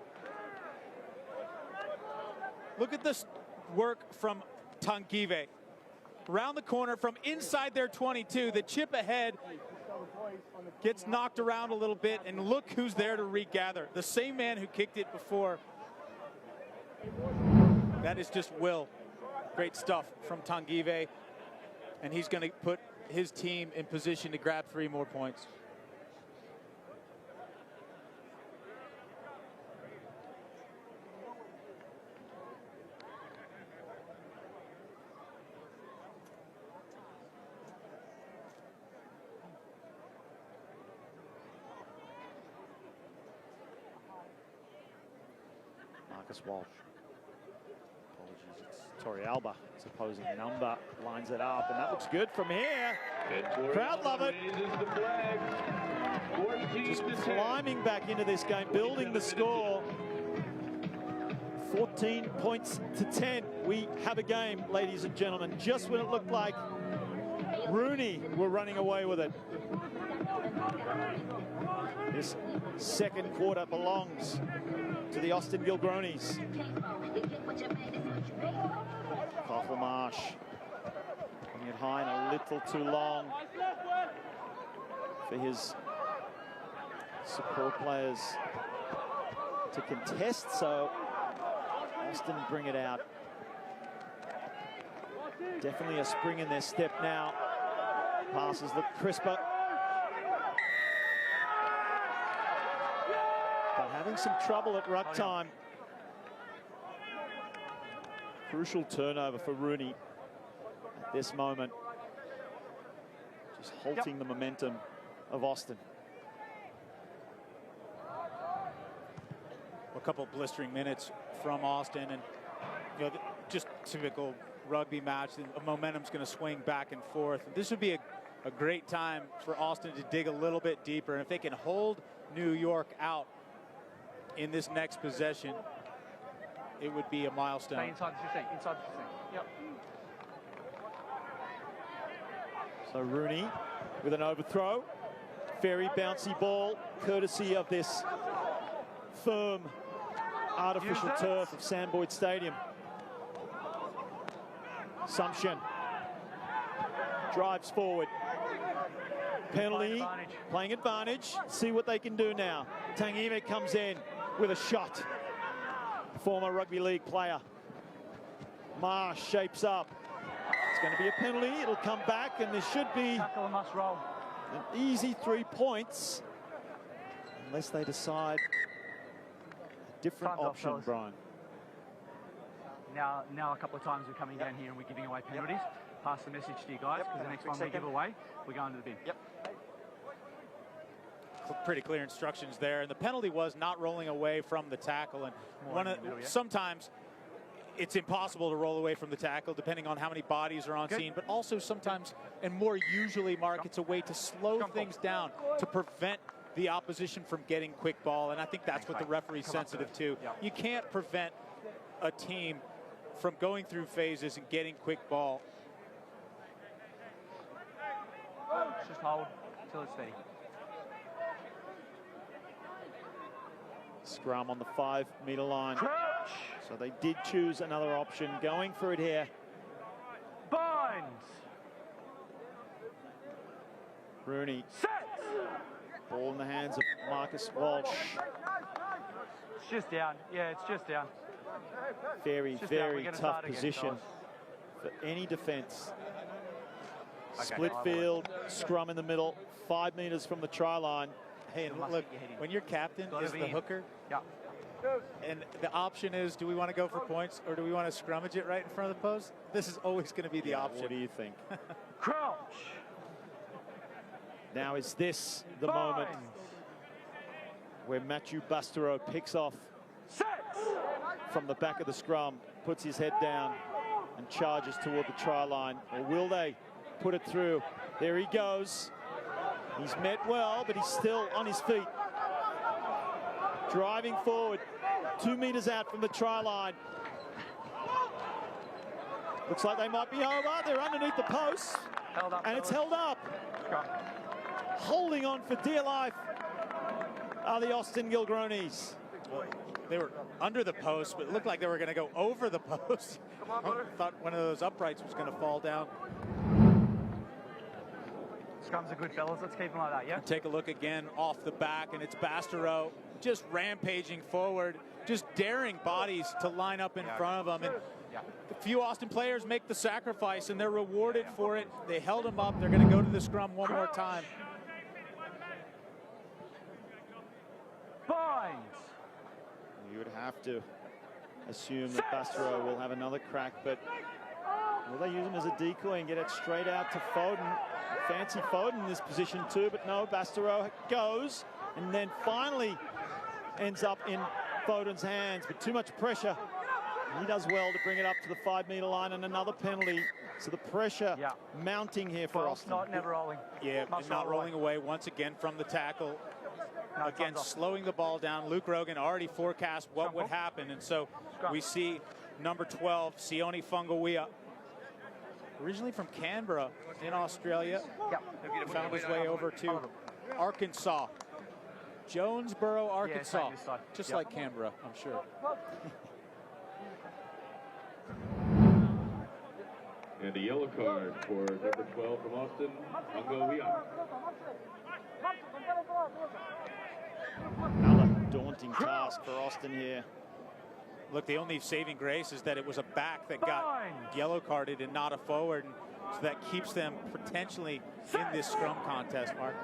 Look at this work from Tanguy. Around the corner from inside their 22, the chip ahead gets knocked around a little bit, and look who's there to regather. The same man who kicked it before. That is just will. Great stuff from Tanguy, and he's going to put his team in position to grab 3 more points. Marcus Walsh. Apologies, it's Torrealba, his opposing number, lines it up, and that looks good from here. Crowd love it. Just climbing back into this game, building the score. 14 points to 10. We have a game, ladies and gentlemen. Just when it looked like Rooney were running away with it. This second quarter belongs to the Austin Gilgronis. Marsh putting it high and a little too long for his support players to contest, so Austin bring it out. Definitely a spring in their step now. Passes look crisper, but having some trouble at ruck time. Crucial turnover for Rooney at this moment. Just halting the momentum of Austin. A couple blistering minutes from Austin, and just typical rugby match. The momentum's going to swing back and forth. This would be a great time for Austin to dig a little bit deeper, and if they can hold New York out in this next possession, it would be a milestone. Stay inside the 15, inside the 15. Yep. So Rooney with an overthrow. Very bouncy ball, courtesy of this firm artificial turf of Sam Boyd Stadium. Sumption drives forward. Penalty, playing advantage. See what they can do now. Tanguy comes in with a shot. Former rugby league player. Marsh shapes up. It's going to be a penalty. It'll come back, and there should be an easy 3 points, unless they decide a different option, Brian. Now a couple of times we're coming down here and we're giving away penalties. Pass the message to you guys, because the next one we give away, we're going to the bin. Pretty clear instructions there, and the penalty was not rolling away from the tackle. And sometimes it's impossible to roll away from the tackle depending on how many bodies are on scene, but also sometimes, and more usually, Mark, it's a way to slow things down to prevent the opposition from getting quick ball, and I think that's what the referee's sensitive to. You can't prevent a team from going through phases and getting quick ball. Just hold until it's steady. Scrum on the 5 meter line. So they did choose another option, going for it here. Binds. Rooney. Ball in the hands of Marcus Walsh. It's just down. Yeah, it's just down. Very, very tough position for any defense. Split field, scrum in the middle, 5 meters from the try line. Hey, and look, when your captain is the hooker, and the option is, do we want to go for points or do we want to scrummage it right in front of the post? This is always going to be the option. What do you think? Crouch. Now is this the moment where Matthew Bastereau picks off from the back of the scrum, puts his head down and charges toward the try line? Or will they put it through? There he goes. He's met well, but he's still on his feet. Driving forward, 2 meters out from the try line. Looks like they might be over. They're underneath the post. Held up, and it's held up. Scrum. Holding on for dear life are the Austin Gilgronis. They were under the post, but it looked like they were going to go over the post. I thought one of those uprights was going to fall down. Scrums are good, fellas. Let's keep them like that, yeah? Take a look again off the back, and it's Bastareaud just rampaging forward, just daring bodies to line up in front of them. And a few Austin players make the sacrifice, and they're rewarded for it. They held him up. They're going to go to the scrum one more time. Binds. You would have to assume that Bastareaud will have another crack, but will they use him as a decoy and get it straight out to Foden? Fancy Foden in this position too, but no, Bastareaud goes and then finally ends up in Foden's hands, but too much pressure. He does well to bring it up to the 5-meter line, and another penalty. So the pressure mounting here for Austin. Never rolling. Yeah, not rolling away once again from the tackle. No, again, slowing the ball down. Luke Rogan already forecast what would happen, and so we see number 12, Sione Fungawiya, originally from Canberra in Australia, found his way over to Arkansas. Jonesboro, Arkansas, just like Canberra, I'm sure. And a yellow card for number 12 from Austin, Fungawiya. Another daunting task for Austin here. Look, the only saving grace is that it was a back that got yellow carded and not a forward, and so that keeps them potentially in this scrum contest, Mark.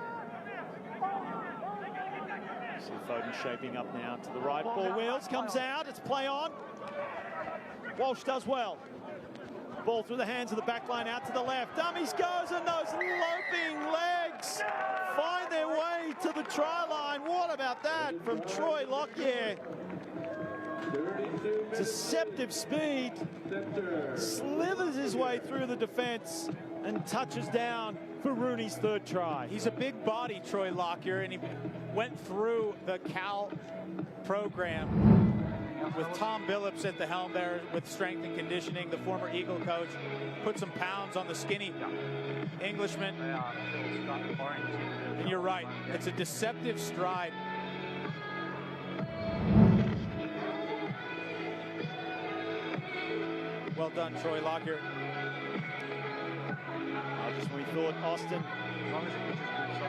See Foden shaping up now to the right. Ball wheels, comes out, it's play on. Walsh does well. Ball through the hands of the back line out to the left. Dummies goes, and those loping legs find their way to the try line. What about that from Troy Lockyer? Deceptive speed, slithers his way through the defense and touches down for Rooney's third try. He's a big body, Troy Lockyer, and he went through the Cal program with Tom Billups at the helm there with strength and conditioning, the former Eagle coach. Put some pounds on the skinny Englishman. And you're right, it's a deceptive stride. Well done, Troy Lockyer. Just when we thought Austin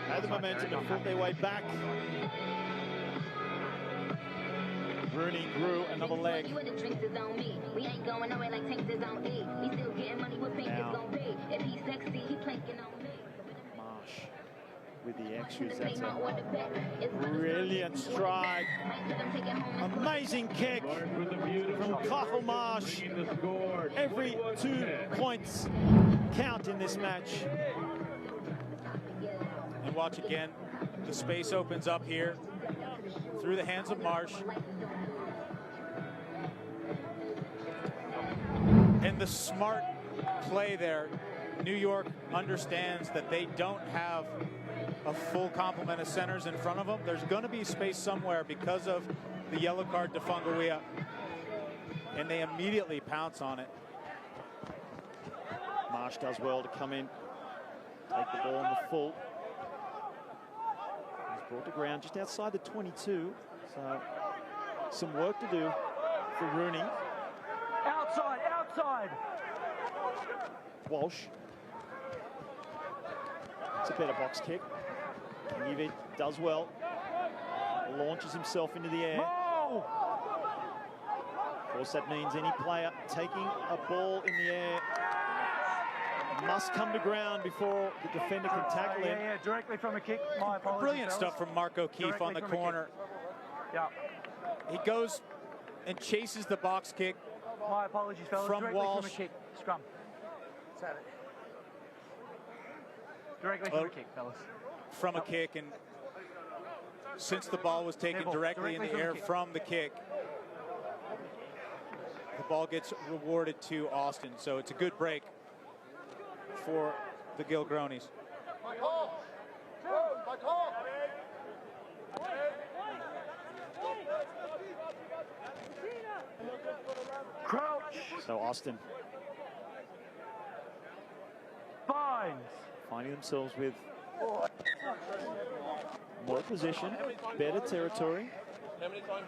had the momentum and fought their way back, Rooney grew another leg. Now, Marsh with the extras. That's a brilliant stride. Amazing kick from Clough Marsh. Every 2 points count in this match. And watch again, the space opens up here through the hands of Marsh. And the smart play there, New York understands that they don't have a full complement of centers in front of them. There's going to be space somewhere because of the yellow card to Fungawiya, and they immediately pounce on it. Marsh does well to come in, take the ball in the full. He's brought to ground just outside the 22, so some work to do for Rooney. Outside, outside. Walsh. It's a better box kick. Yves does well. Launches himself into the air. Oh! Of course, that means any player taking a ball in the air must come to ground before the defender can tackle him. Yeah, directly from a kick. My apologies, Brilliant fellas. stuff from Mark O'Keefe on the corner. Yeah. He goes and chases the box kick. My apologies, fellas. From directly Walsh. From a kick. Scrum. Let's have it. Directly from a kick, fellas. From a kick, and since the ball was taken directly in the air from the kick, the ball gets rewarded to Austin. So it's a good break for the Gilgronis. Crouch. So Austin finding themselves with more position, better territory. How many times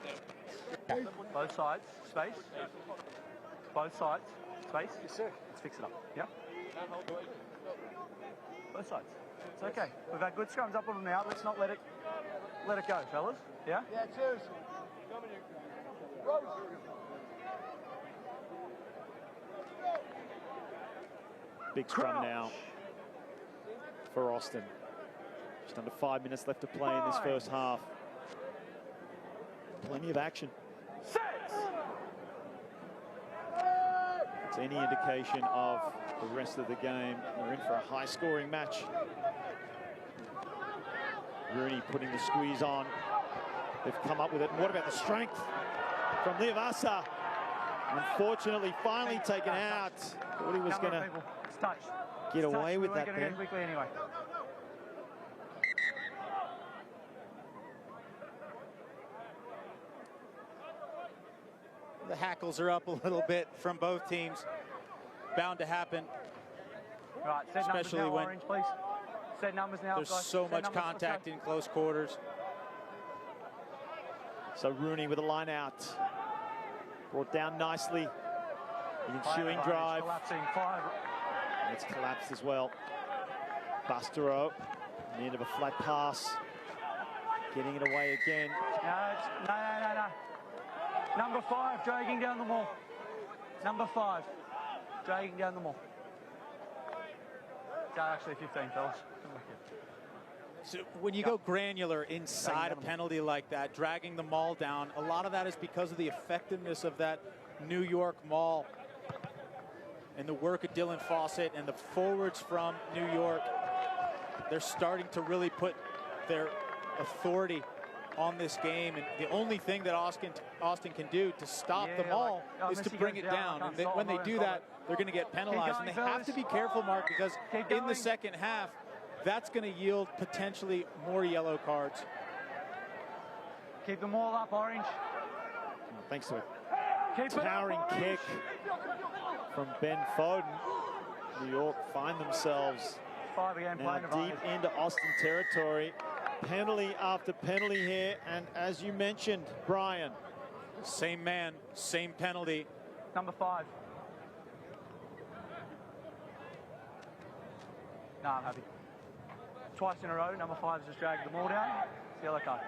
now? Both sides, space. Both sides, space. Yes, sir. Let's fix it up. Yep. Both sides. It's okay. We've had good scrums up and out. Let's not let it go, fellas. Yeah? Yeah, cheers. Big scrum now for Austin. Just under 5 minutes left to play in this first half. Plenty of action. It's any indication of the rest of the game. We're in for a high-scoring match. Rooney putting the squeeze on. They've come up with it. And what about the strength from Leavasa? Unfortunately, finally taken out. Thought he was going to get away with that there. Quickly anyway. The hackles are up a little bit from both teams. Bound to happen. Right, set especially numbers now, when Orange, please. Set numbers now, there's guys. so Set much numbers, contact in close quarters. So Rooney with a line out. Brought down nicely. The ensuing drive. Collapsing. 5. And it's collapsed as well. Bastero, on the end of a flat pass. Getting it away again. No. Number 5, dragging down the mall. Number 5, dragging down the mall. It's actually 15, fellas. So when you go granular inside a penalty like that, dragging the maul down, a lot of that is because of the effectiveness of that New York maul and the work of Dylan Fawcett and the forwards from New York. They're starting to really put their authority on this game, and the only thing that Austin can do to stop the maul is to bring it down. And when they do that, they're going to get penalized. And they have to be careful, Mark, because in the second half, that's going to yield potentially more yellow cards. Keep them all up, Orange. Thanks to a towering kick from Ben Foden. New York find themselves now deep into Austin territory. Penalty after penalty here, and as you mentioned, Brian. Same man, same penalty. Number 5. No, I'm happy. Twice in a row, number 5 has just dragged the ball down. It's the yellow card.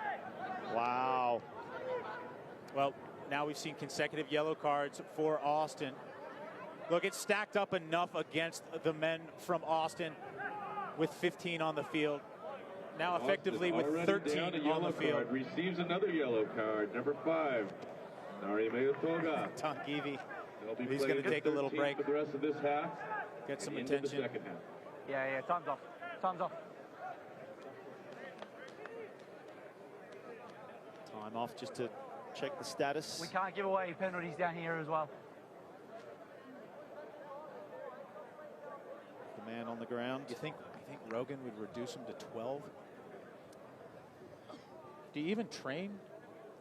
Wow. Well, now we've seen consecutive yellow cards for Austin. Look, it's stacked up enough against the men from Austin with 15 on the field. Now effectively with 13 on the field. Receives another yellow card, number 5. Nari Mayatoga. Tonkivi. He's going to take a little break. For the rest of this half. Get some attention. attention. The second half. Yeah, time's off. Time's off. Time off just to check the status. We can't give away penalties down here as well. The man on the ground. You think Rogan would reduce him to 12? Do you even train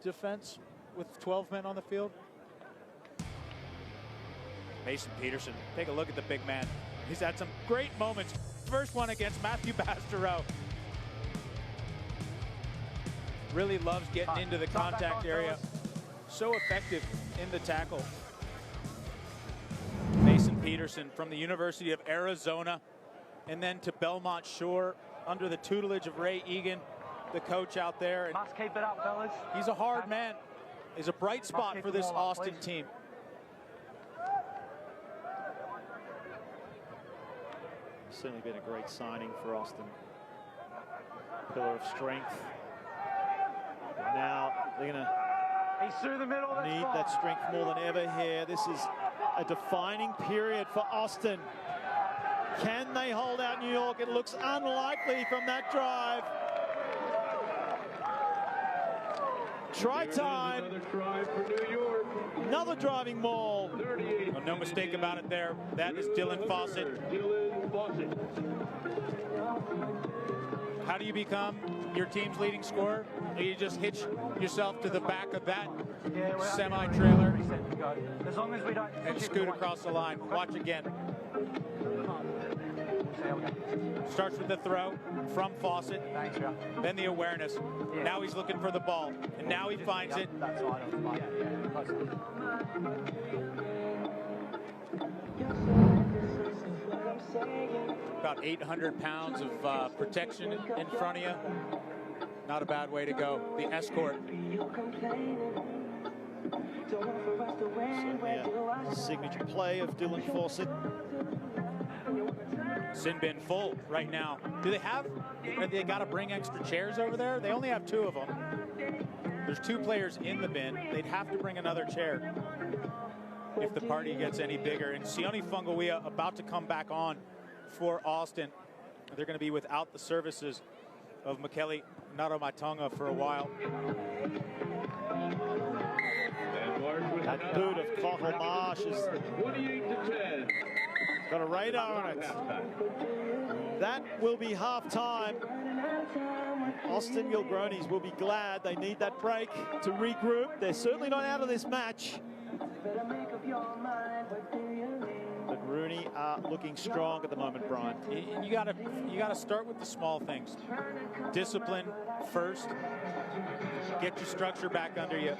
defense with 12 men on the field? Mason Peterson, take a look at the big man. He's had some great moments. First one against Matthew Bastero. Really loves getting into the contact area. So effective in the tackle. Mason Peterson from the University of Arizona, and then to Belmont Shore under the tutelage of Ray Egan, the coach out there. Must keep it up, fellas. He's a hard man. He's a bright spot for this Austin team. Certainly been a great signing for Austin. Pillar of strength. And now they're going to need that strength more than ever here. This is a defining period for Austin. Can they hold out New York? It looks unlikely from that drive. Try time. Another try for New York. Another driving maul. Well, no mistake about it there. That is Dylan Fawcett. Dylan Fawcett. How do you become your team's leading scorer? You just hitch yourself to the back of that semi-trailer as long as we don't and scoot across the line. Watch again. There we go. Starts with the throw from Fawcett. Thanks, Joe. Then the awareness. Yeah. Now he's looking for the ball. And now he finds it. That's fine. That's fine. Yeah, close enough. About 800 pounds of protection in front of you. Not a bad way to go. The escort. Certainly a signature play of Dylan Fawcett. Sin bin full right now. Do they have, they got to bring extra chairs over there? They only have 2 of them. There's 2 players in the bin. They'd have to bring another chair if the party gets any bigger. And Sione Fungalia about to come back on for Austin. They're going to be without the services of Michele Naromatonga for a while. That boot of Cottle Marsh has got a radar on it. That will be half-time. Austin Gilgronis will be glad. They need that break to regroup. They're certainly not out of this match. But Rooney are looking strong at the moment, Brian. You gotta start with the small things. Discipline first. Get your structure back under you.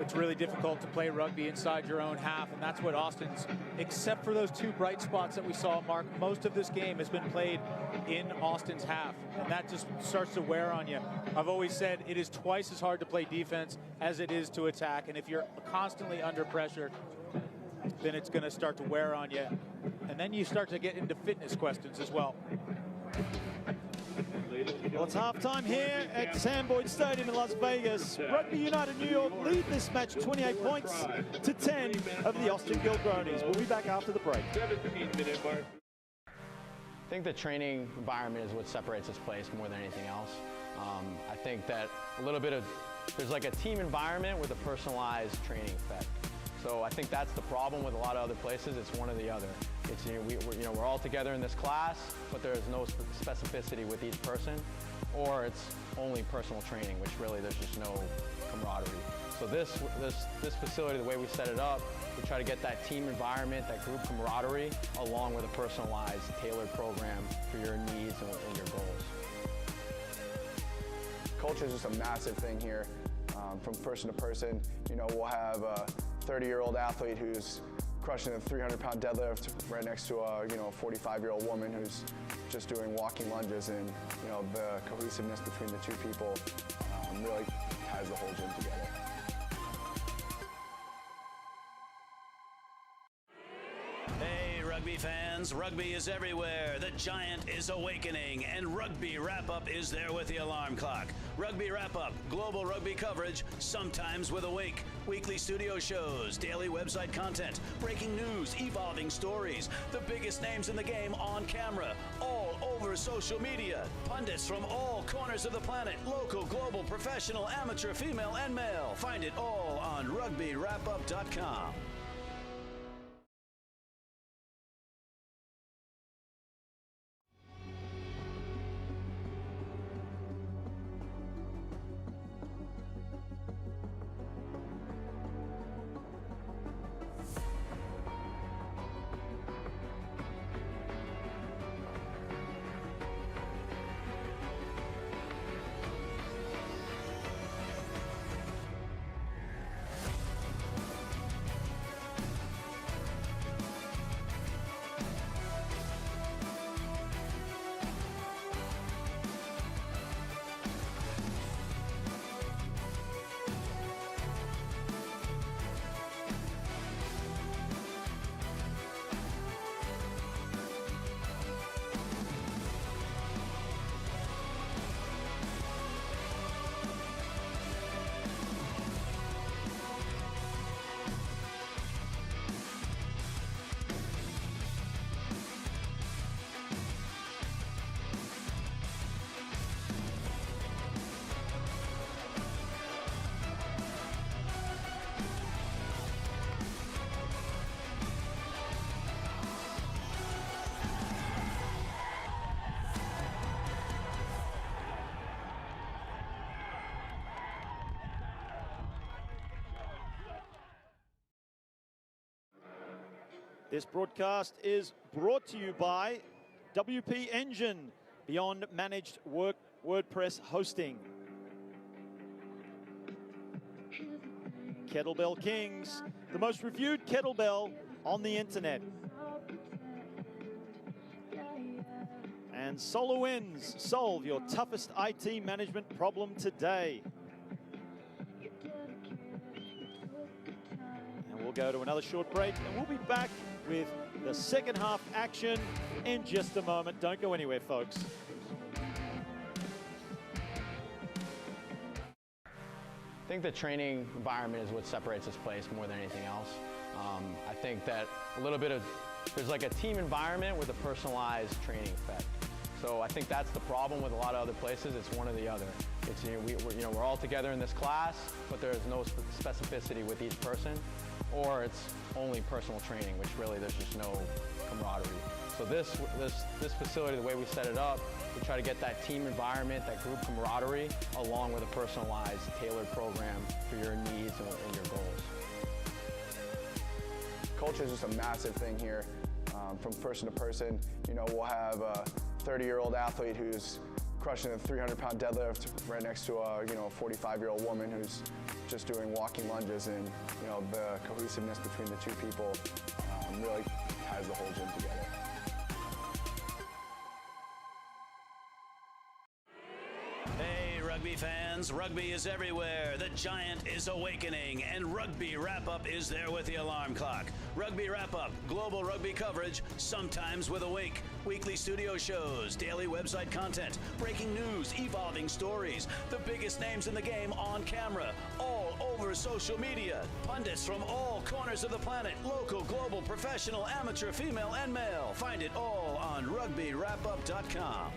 It's really difficult to play rugby inside your own half, and that's what Austin's, except for those 2 bright spots that we saw, Mark, most of this game has been played in Austin's half, and that just starts to wear on you. I've always said it is twice as hard to play defense as it is to attack, and if you're constantly under pressure, then it's going to start to wear on you, and then you start to get into fitness questions as well. Well, it's halftime here at Sam Boyd Stadium in Las Vegas. Rugby United New York lead this match 28 points to 10 of the Austin Gilgronis. We'll be back after the break. 17-minute mark. I think the training environment is what separates this place more than anything else. I think that there's like a team environment with a personalized training effect. So I think that's the problem with a lot of other places. It's one or the other. It's, we're all together in this class, but there's no specificity with each person, or it's only personal training, which really there's just no camaraderie. So this facility, the way we set it up, we try to get that team environment, that group camaraderie, along with a personalized, tailored program for your needs and your goals. Culture is just a massive thing here. From person to person, we'll have a 30-year-old athlete who's crushing a 300-pound deadlift right next to a 45-year-old woman who's just doing walking lunges, and the cohesiveness between the 2 people really ties the whole gym together. Hey, rugby fans, rugby is everywhere. The giant is awakening, and Rugby Wrap-Up is there with the alarm clock. Rugby Wrap-Up, global rugby coverage, sometimes with a wink. Weekly studio shows, daily website content, breaking news, evolving stories, the biggest names in the game on camera, all over social media. Pundits from all corners of the planet, local, global, professional, amateur, female, and male. Find it all on rugbywrapup.com. This broadcast is brought to you by WP Engine, Beyond Managed WordPress Hosting. Kettlebell Kings, the most reviewed kettlebell on the internet. And SolarWinds, solve your toughest IT management problem today. And we'll go to another short break, and we'll be back with the second half action in just a moment. Don't go anywhere, folks. I think the training environment is what separates this place more than anything else. I think that there's like a team environment with a personalized training effect. So I think that's the problem with a lot of other places. It's one or the other. It's, we're all together in this class, but there's no specificity with each person, or it's only personal training, which really there's just no camaraderie. So this facility, the way we set it up, we try to get that team environment, that group camaraderie, along with a personalized, tailored program for your needs and your goals. Culture is just a massive thing here. From person to person, we'll have a 30-year-old athlete who's crushing a 300-pound deadlift right next to a 45-year-old woman who's just doing walking lunges, and the cohesiveness between the two people really ties the whole gym together. Hey, Rugby fans, Rugby is everywhere. The Giant is awakening, and Rugby Wrap-Up is there with the alarm clock. Rugby Wrap-Up, global rugby coverage, sometimes with a wink. Weekly studio shows, daily website content, breaking news, evolving stories, the biggest names in the game on camera, all over social media. Pundits from all corners of the planet, local, global, professional, amateur, female, and male. Find it all on rugbywrapup.com.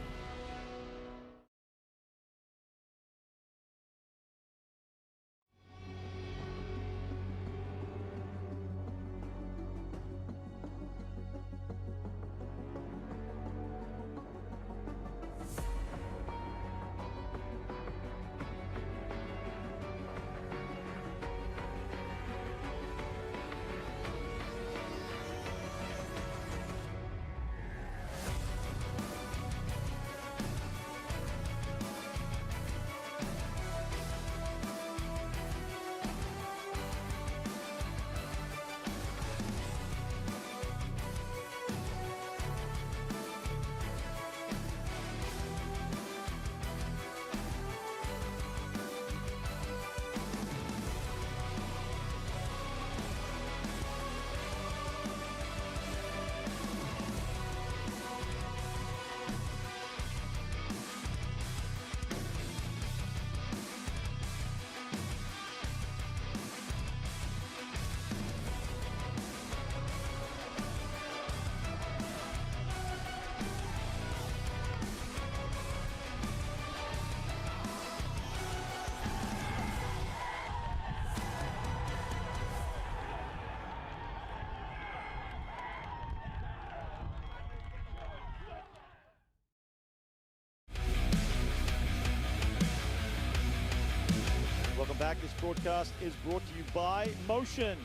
Welcome back. This broadcast is brought to you by Motion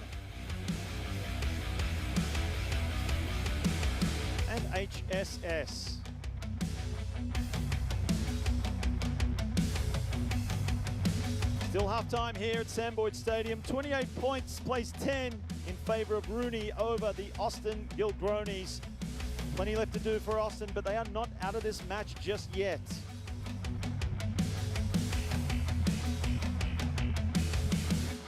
and HSS. Still halftime here at Sam Boyd Stadium. 28 points, place 10 in favor of Rooney over the Austin Gilgronis. Plenty left to do for Austin, but they are not out of this match just yet.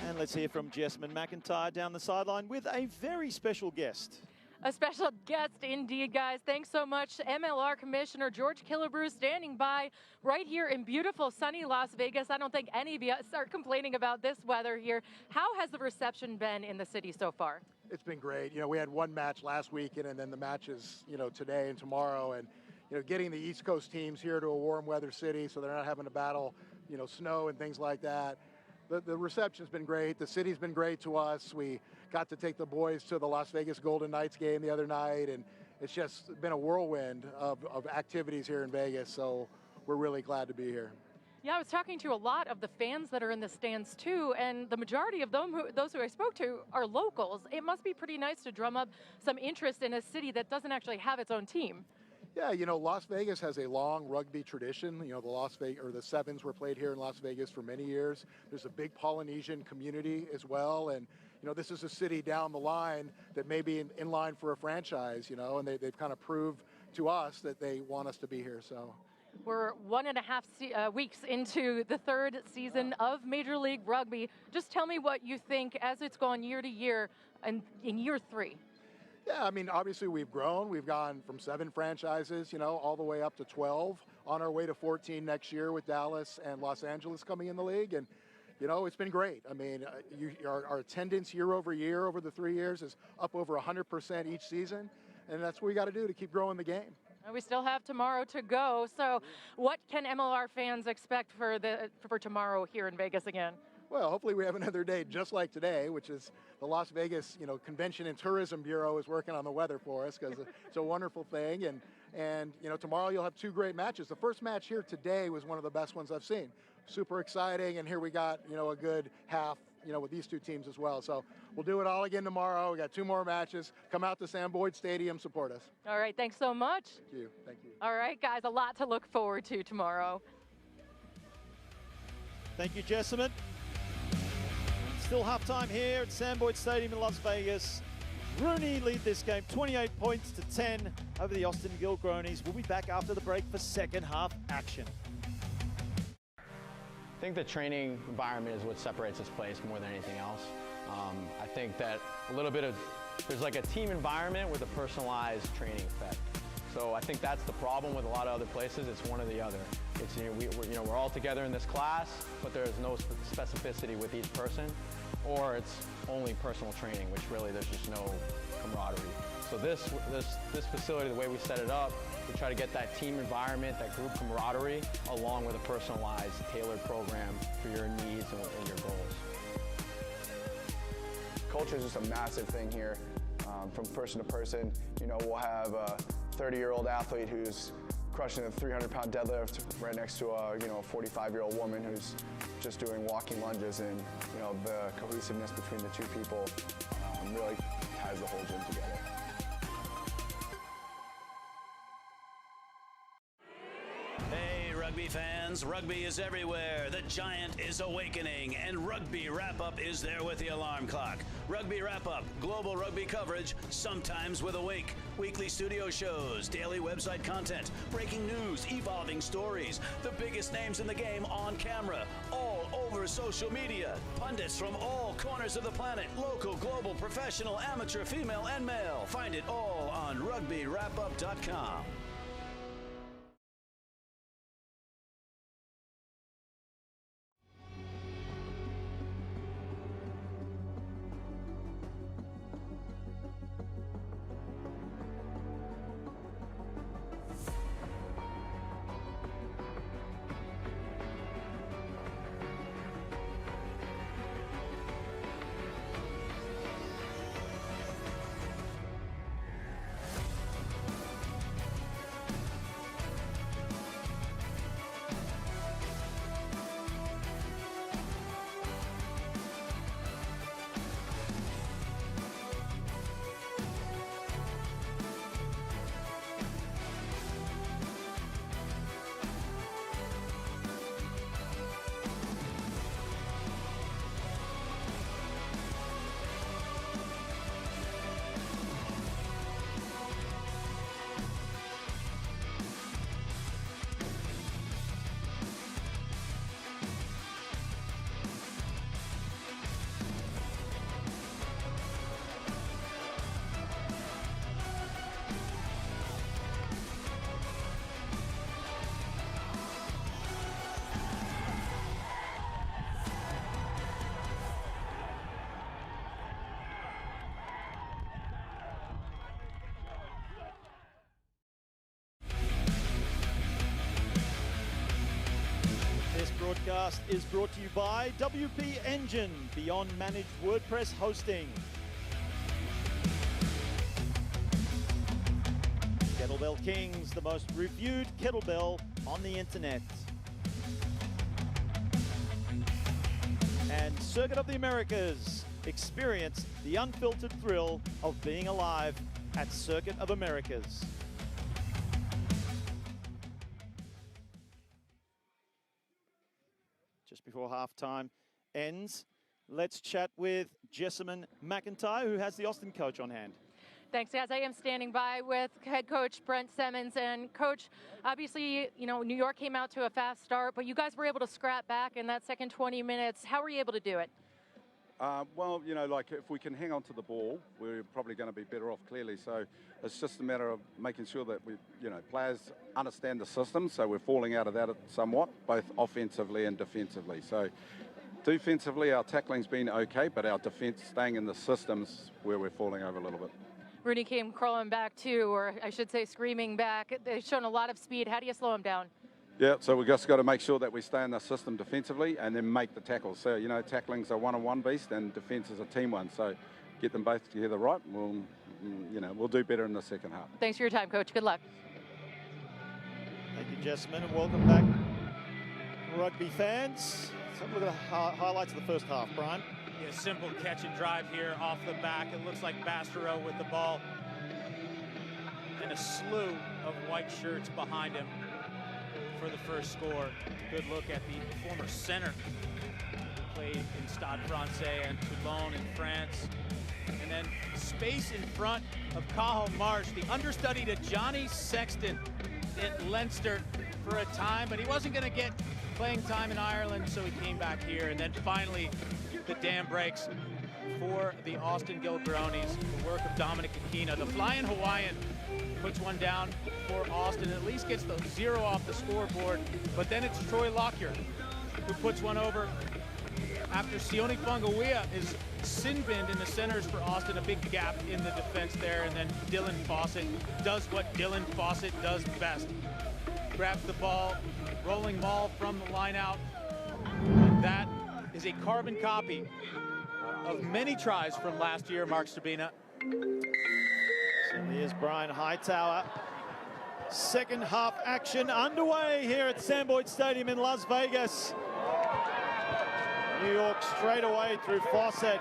And let's hear from Jessamine McIntyre down the sideline with a very special guest. A special guest indeed, guys. Thanks so much. MLR Commissioner George Killebrew standing by right here in beautiful sunny Las Vegas. I don't think any of you are complaining about this weather here. How has the reception been in the city so far? It's been great. We had one match last weekend, and then the matches, today and tomorrow. And, getting the East Coast teams here to a warm weather city so they're not having to battle, snow and things like that. The reception's been great. The city's been great to us. We got to take the boys to the Las Vegas Golden Knights game the other night, and it's just been a whirlwind of activities here in Vegas, so we're really glad to be here. Yeah, I was talking to a lot of the fans that are in the stands too, and the majority of those who I spoke to are locals. It must be pretty nice to drum up some interest in a city that doesn't actually have its own team. Yeah, Las Vegas has a long rugby tradition. The Sevens were played here in Las Vegas for many years. There's a big Polynesian community as well, and this is a city down the line that may be in line for a franchise, and they've kind of proved to us that they want us to be here. So. We're 1.5 weeks into the third season of Major League Rugby. Just tell me what you think as it's gone year to year and in year 3. Yeah, obviously we've grown. We've gone from 7 franchises, all the way up to 12, on our way to 14 next year with Dallas and Los Angeles coming in the league. And, it's been great. Our attendance year over year over the 3 years is up over 100% each season. And that's what we got to do to keep growing the game. We still have tomorrow to go. So what can MLR fans expect for tomorrow here in Vegas again? Well, hopefully we have another day just like today, which is the Las Vegas, Convention and Tourism Bureau is working on the weather for us because it's a wonderful thing. And tomorrow you'll have 2 great matches. The first match here today was one of the best ones I've seen. Super exciting. And here we got, a good half, with these 2 teams as well. So we'll do it all again tomorrow. We got 2 more matches. Come out to Sam Boyd Stadium, support us. All right. Thanks so much. Thank you. Thank you. All right, guys, a lot to look forward to tomorrow. Thank you, Jessamine. Still halftime here at Sam Boyd Stadium in Las Vegas. Rooney lead this game 28 points to 10 over the Austin Gilgronis. We'll be back after the break for second half action. I think the training environment is what separates this place more than anything else. I think that there's like a team environment with a personalized training effect. So I think that's the problem with a lot of other places. It's one or the other. It's we're all together in this class, but there's no specificity with each person, or it's only personal training, which really there's just no camaraderie. So this facility, the way we set it up, we try to get that team environment, that group camaraderie, along with a personalized, tailored program for your needs and your goals. Culture is just a massive thing here. From person to person, we'll have a 30-year-old athlete who's crushing a 300-pound deadlift right next to a 45-year-old woman who's just doing walking lunges, and the cohesiveness between the 2 people really ties the whole gym together. Hey, Rugby fans, rugby is everywhere. The giant is awakening, and Rugby Wrap-Up is there with the alarm clock. Rugby Wrap-Up, global rugby coverage, sometimes with a wink. Weekly studio shows, daily website content, breaking news, evolving stories, the biggest names in the game on camera, all over social media. Pundits from all corners of the planet, local, global, professional, amateur, female, and male. Find it all on rugbywrapup.com. This broadcast is brought to you by WP Engine, beyond managed WordPress hosting. Kettlebell Kings, the most reviewed kettlebell on the internet. and Circuit of the Americas. Experience the unfiltered thrill of being alive at Circuit of Americas. Just before halftime ends, let's chat with Jessamine McIntyre, who has the Austin coach on hand. Thanks, guys. I am standing by with head coach Brent Simmons. And coach, obviously, you know, New York came out to a fast start, but you guys were able to scrap back in that second 20 minutes. How were you able to do it? Well, you know, like if we can hang on to the ball, we're probably going to be better off, clearly. So it's just a matter of making sure that we, you know, players understand the system. So we're falling out of that somewhat, both offensively and defensively. So defensively, our tackling's been okay, but our defense, staying in the systems, where we're falling over a little bit. Rooney came crawling back too, or I should say screaming back. They've shown a lot of speed. How do you slow him down? Yeah, so we've just got to make sure that we stay in the system defensively and then make the tackles. So, you know, tackling's a one-on-one beast and defense is a team one. So get them both together right, and we'll do better in the second half. Thanks for your time, Coach. Good luck. Thank you, Jessamine, and welcome back, rugby fans. Let's have a look at the highlights of the first half, Brian. Yeah, simple catch and drive here off the back. It looks like Bastereau with the ball. And a slew of white shirts behind him for the first score. Good look at the former center who played in Stade Francais and Toulon in France. And then space in front of Cahill Marsh, the understudy to Johnny Sexton at Leinster for a time, but he wasn't going to get playing time in Ireland, so he came back here. And then finally, the dam breaks for the Austin Gilgronis, the work of Dominic Aquina. The flying Hawaiian puts one down for Austin, at least gets the 0 off the scoreboard, but then it's Troy Lockyer who puts one over after Sione Fangawea is sin-binned in the centers for Austin, a big gap in the defense there, and then Dylan Fawcett does what Dylan Fawcett does best. Grabs the ball, rolling maul from the line out, and that is a carbon copy of many tries from last year, Mark Stabina. Certainly is Brian Hightower. Second half action underway here at Sam Boyd Stadium in Las Vegas. New York straight away through Fawcett,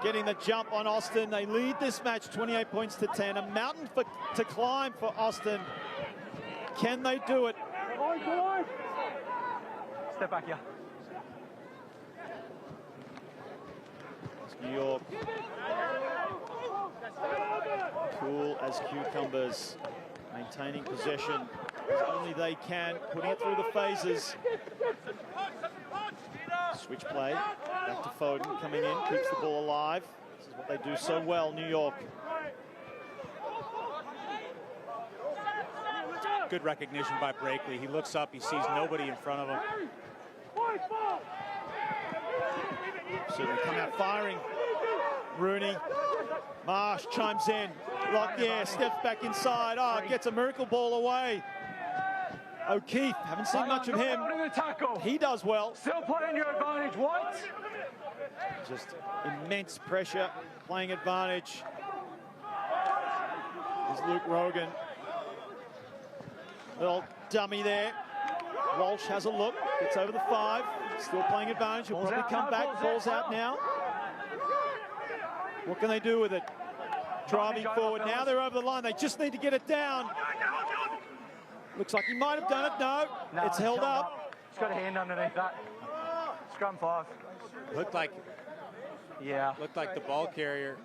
getting the jump on Austin. They lead this match 28 points to 10. A mountain to climb for Austin. Can they do it? Step back here. New York, cool as cucumbers, maintaining possession as only they can, putting it through the phases. Switch play, back to Foden, coming in, keeps the ball alive. This is what they do so well, New York. Good recognition by Breakley. He looks up, he sees nobody in front of him. Certainly come out firing. Rooney, Marsh chimes in. Lockyer steps back inside. Oh, gets a miracle ball away. O'Keefe, haven't seen much of him. He does well. Still playing your advantage, what? Just immense pressure, playing advantage. There's Luke Rogan. Little dummy there. Walsh has a look, gets over the 5. Still playing advantage. He'll probably come back. Ball's out now. What can they do with it? Driving forward. Now they're over the line. They just need to get it down. Looks like he might have done it. No, it's held up. He's got a hand underneath that. Scrum 5. Looked like the ball carrier.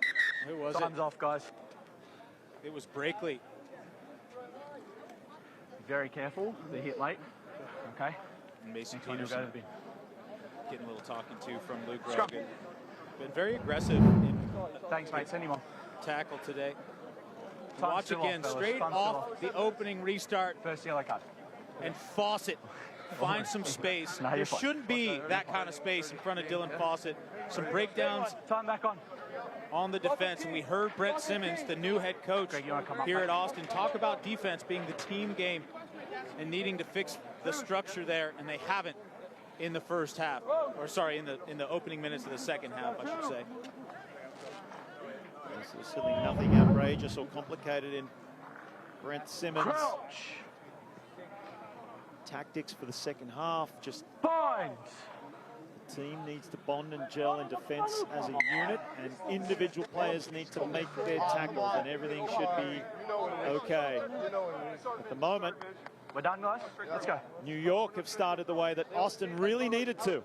Who was it? Time's off, guys. It was Breakley. Very careful. They hit late. Okay. And Mason Peterson getting a little talking to from Luke Rogan. Been very aggressive in thanks, mate. Send him on. Tackle today. Watch again, straight off the opening restart. First yellow card. And Fawcett finds some space. There shouldn't be that kind of space in front of Dylan Fawcett. Some breakdowns. Time back on the defense, and we heard Brent Simmons, the new head coach here at Austin, talk about defense being the team game and needing to fix the structure there, and they haven't in the first half, or sorry, in the opening minutes of the second half, I should say. There's certainly nothing outrageous or complicated in Brent Simmons' tactics for the second half. Just team needs to bond and gel in defense as a unit, and individual players need to make their tackles, and everything should be okay. At the moment, we're done, guys. Let's go. New York have started the way that Austin really needed to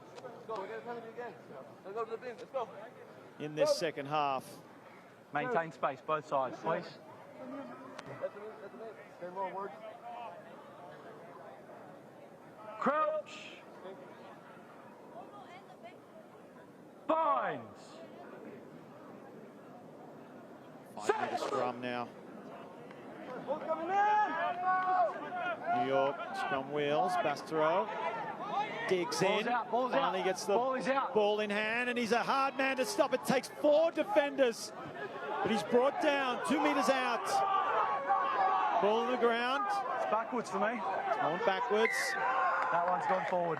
in this second half. Maintain space, both sides, please. Crouch. Binds. 5-meter scrum now. New York scrum wheels. Bastereau digs in. Finally gets the ball in hand, and he's a hard man to stop. It takes 4 defenders, but he's brought down 2 meters out. Ball on the ground. It's backwards for me. It's going backwards. That one's gone forward.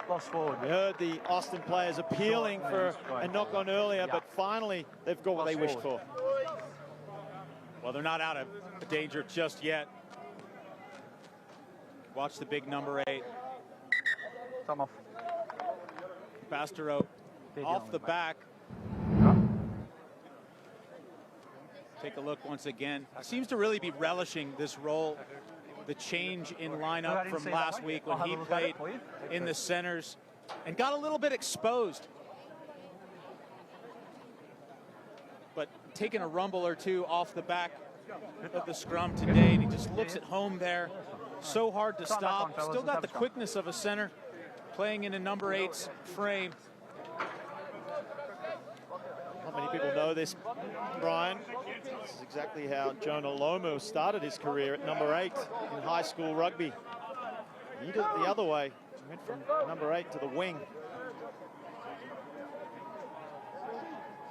Lost forward. We heard the Austin players appealing for a knock on earlier, but finally they've got what they wished for. Well, they're not out of danger just yet. Watch the big number 8. Come off. Bastereau off the back. Take a look once again. Seems to really be relishing this role. The change in lineup from last week when he played in the centers and got a little bit exposed. But taking a rumble or two off the back of the scrum today, and he just looks at home there. So hard to stop. Still got the quickness of a center, playing in a number 8's frame. Not many people know this, Brian. This is exactly how Jonah Lomu started his career at number 8 in high school rugby. He did it the other way. He went from number 8 to the wing.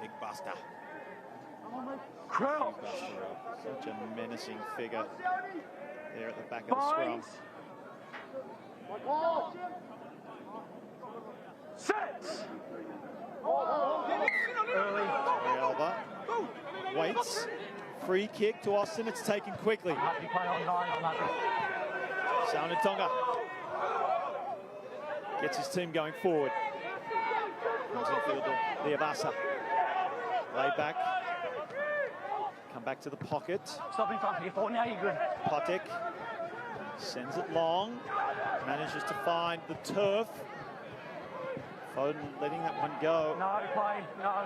Big buster. Crouch. Such a menacing figure there at the back of the scrum. Set. Early. Alba waits. Free kick to Austin. It's taken quickly. Saunatonga gets his team going forward. Comes infield to Liavasa. Lay back. Come back to the pocket. Stop in front. You're 4 now. You're good. Potic sends it long. Manages to find the turf. Foden letting that one go. No, play, no.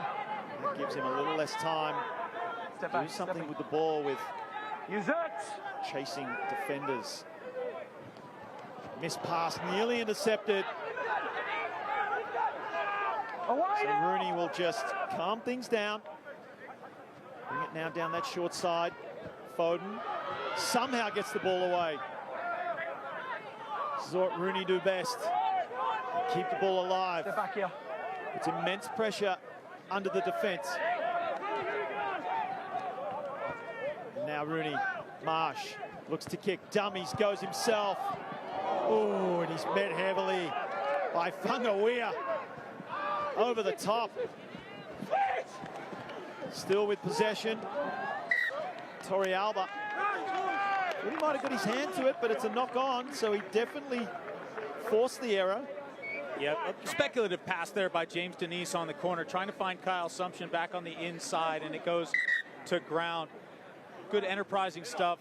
That gives him a little less time to do something with the ball with chasing defenders. Missed pass, nearly intercepted. So Rooney will just calm things down. Bring it now down that short side. Foden somehow gets the ball away. This is what Rooney do best. Keep the ball alive. Step back here. It's immense pressure under the defence. Now Rooney, Marsh looks to kick, dummies, goes himself. Oh, and he's met heavily by Whangawea. Over the top. Still with possession. Torrealba. He might have got his hand to it, but it's a knock on, so he definitely forced the error. Yep, a speculative pass there by James Denise on the corner, trying to find Kyle Sumption back on the inside, and it goes to ground. Good enterprising stuff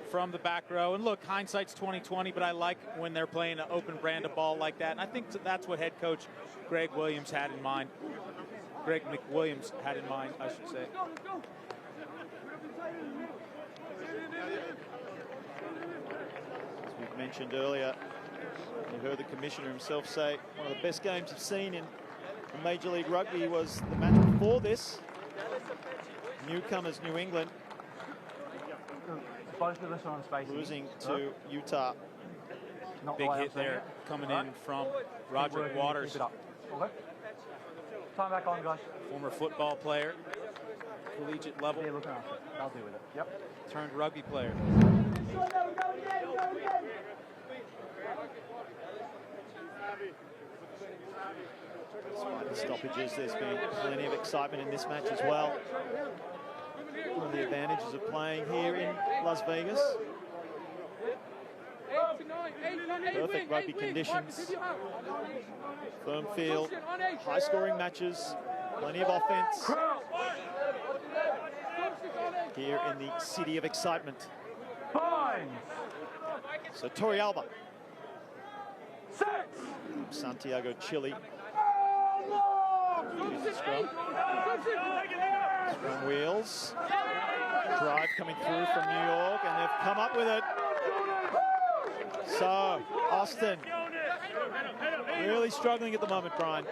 from the back row. And look, hindsight's 20/20, but I like when they're playing an open brand of ball like that. And I think that's what head coach Greg Williams had in mind. Greg McWilliams had in mind, I should say. As we've mentioned earlier, you heard the commissioner himself say one of the best games you've seen in Major League Rugby was the match before this. Newcomers, New England, Both of us are on space. losing to Utah. Big hit there coming in from Roger Waters. Okay. Time back on, guys. Former football player, collegiate level. Yeah, looking after it. I'll deal with it. Yep. Turned rugby player. Despite the stoppages, there's been plenty of excitement in this match as well. One of the advantages of playing here in Las Vegas. Perfect rugby conditions. Firm field, high-scoring matches, plenty of offense. Here in the city of excitement. So Torrealba. Santiago, Chile. Scrum. Scrum wheels. Drive coming through from New York, and they've come up with it. So, Austin really struggling at the moment, Brian.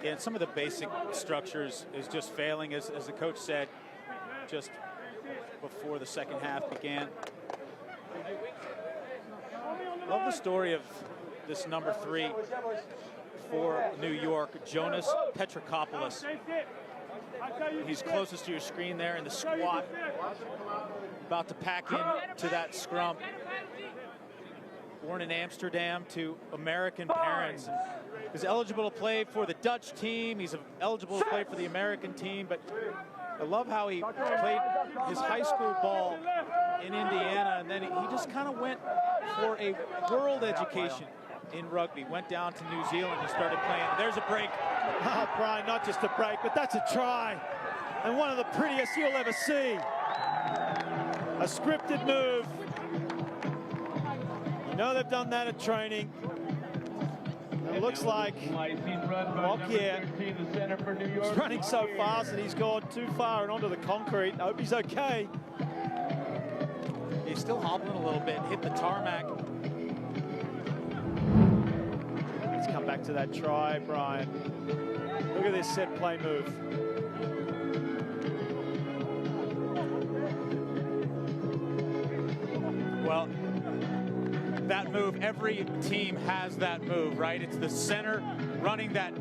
And some of the basic structures is just failing, as the coach said just before the second half began. Love the story of this number 3 for New York, Jonas Petrakopoulos. He's closest to your screen there in the squat, about to pack in to that scrum. Born in Amsterdam to American parents. He's eligible to play for the Dutch team. He's eligible to play for the American team, but I love how he played his high school ball in Indiana, and then he just kind of went for a world education in rugby. Went down to New Zealand and started playing. There's a break. Oh, Brian, not just a break, but that's a try. And one of the prettiest you'll ever see. A scripted move. You know they've done that at training. It looks like Lockyer is running so fast that he's gone too far and onto the concrete. I hope he's okay. He's still hobbling a little bit, hit the tarmac. Let's come back to that try, Brian. Look at this set play move. Well, that move, every team has that move, right? It's the center running that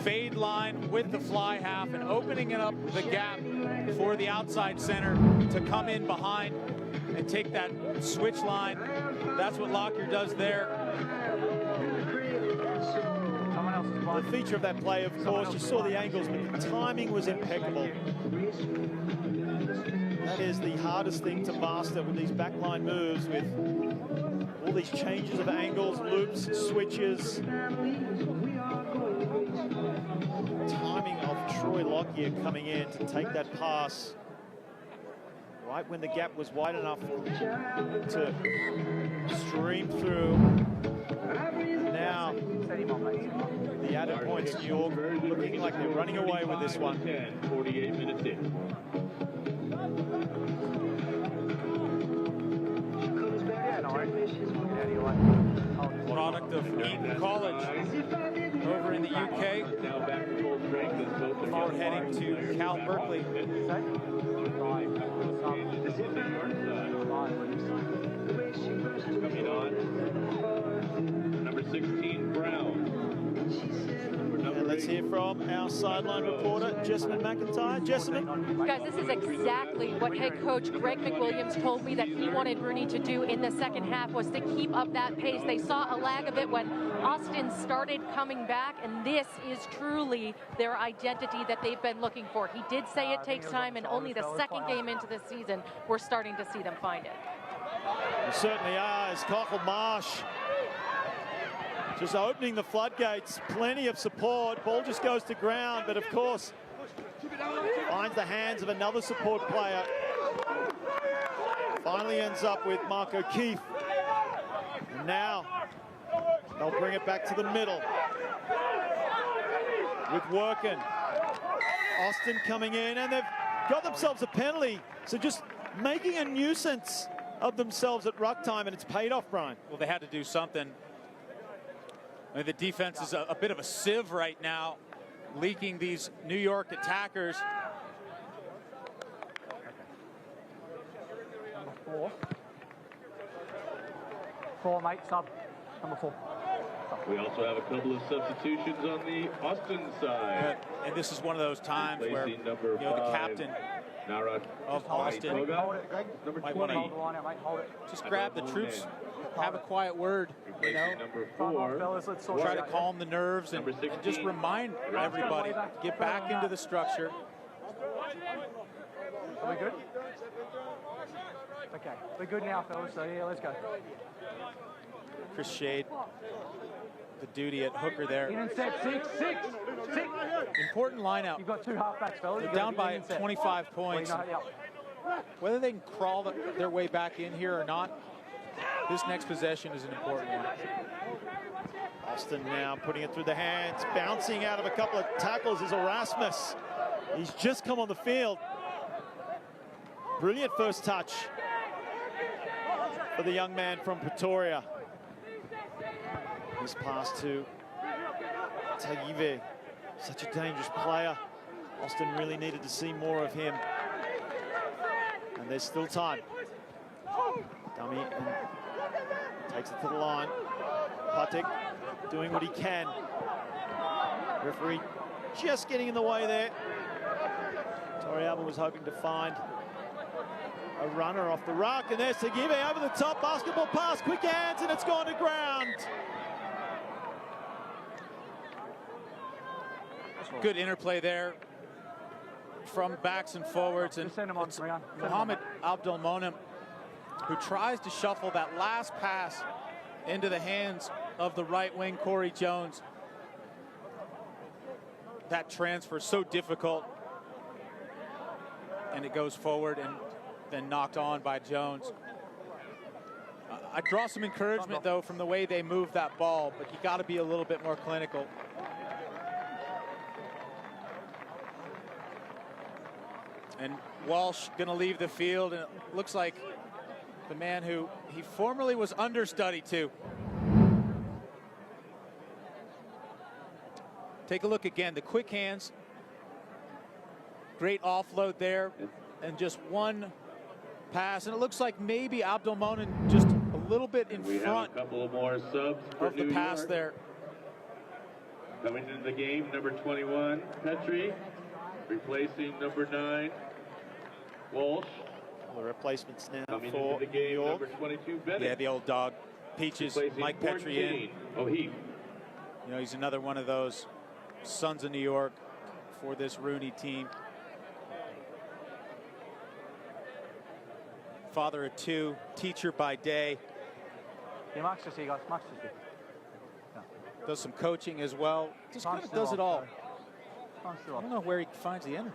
fade line with the fly half and opening it up the gap for the outside center to come in behind and take that switch line. That's what Lockyer does there. The feature of that play, of course, you saw the angles, but the timing was impeccable. That is the hardest thing to master with these backline moves, with all these changes of angles, loops, switches. Timing of Troy Lockyer coming in to take that pass right when the gap was wide enough to stream through. Now, the added points, New York looking like they're running away with this one. 48 minutes in. Product of Eton College over in the UK. Before heading to Cal Berkeley. Coming on, number 16, Brown. And let's hear from our sideline reporter, Jessamine McIntyre. Jessamine? Guys, this is exactly what head coach Greg McWilliams told me that he wanted Rooney to do in the second half, was to keep up that pace. They saw a lag of it when Austin started coming back, and this is truly their identity that they've been looking for. He did say it takes time, and only the second game into the season, we're starting to see them find it. They certainly are, as Cockle Marsh just opening the floodgates, plenty of support. Ball just goes to ground, but of course finds the hands of another support player. Finally ends up with Mark O'Keefe. And now they'll bring it back to the middle with Workin. Austin coming in, and they've got themselves a penalty. So just making a nuisance of themselves at ruck time, and it's paid off, Brian. Well, they had to do something. I mean, the defense is a bit of a sieve right now, leaking these New York attackers. Number 4. 4, mate, sub. Number 4. We also have a couple of substitutions on the Austin side. And this is one of those times where number the captain of Austin might want to just grab the troops, have a quiet word, you know, number 4. try to calm the nerves and just remind everybody, get back into the structure. Are we good? Okay, we're good now, fellas, so yeah, let's go. Chris Shade, the duty at hooker there. In and set, six. Important line out. You've got 2 halfbacks, fellas. They're down by 25 points. Whether they can crawl their way back in here or not, this next possession is an important one. Austin now putting it through the hands, bouncing out of a couple of tackles is Erasmus. He's just come on the field. Brilliant first touch for the young man from Pretoria. This pass to Tagive, such a dangerous player. Austin really needed to see more of him. And there's still time. Dummy and takes it to the line. Patek doing what he can. Referee just getting in the way there. Toriaba was hoping to find a runner off the ruck, and there's Tagive over the top, basketball pass, quick hands, and it's gone to ground. Good interplay there from backs and forwards, and it's Mohamed Abdelmonem who tries to shuffle that last pass into the hands of the right wing, Corey Jones. That transfer so difficult, and it goes forward and then knocked on by Jones. I draw some encouragement, though, from the way they move that ball, but you got to be a little bit more clinical. And Walsh going to leave the field, and it looks like the man who he formerly was understudy to. Take a look again, the quick hands, great offload there, and just one pass, and it looks like maybe Abdelmonen just a little bit in front have a couple of more subs for of the New pass York. there. Coming into the game, number 21, Petrie, replacing number 9, Walsh. The replacements now Coming for into the game, New York. number 22, Bennett. Yeah, the old dog. Peaches, Replacing Mike Petrie in. 14, O'Heath. You know, he's another one of those sons of New York for this Rooney team. Father of 2, teacher by day. Yeah, Mark's just here, guys. Mark's just here. Does some coaching as well. Just kind of does it all. I don't know where he finds the energy.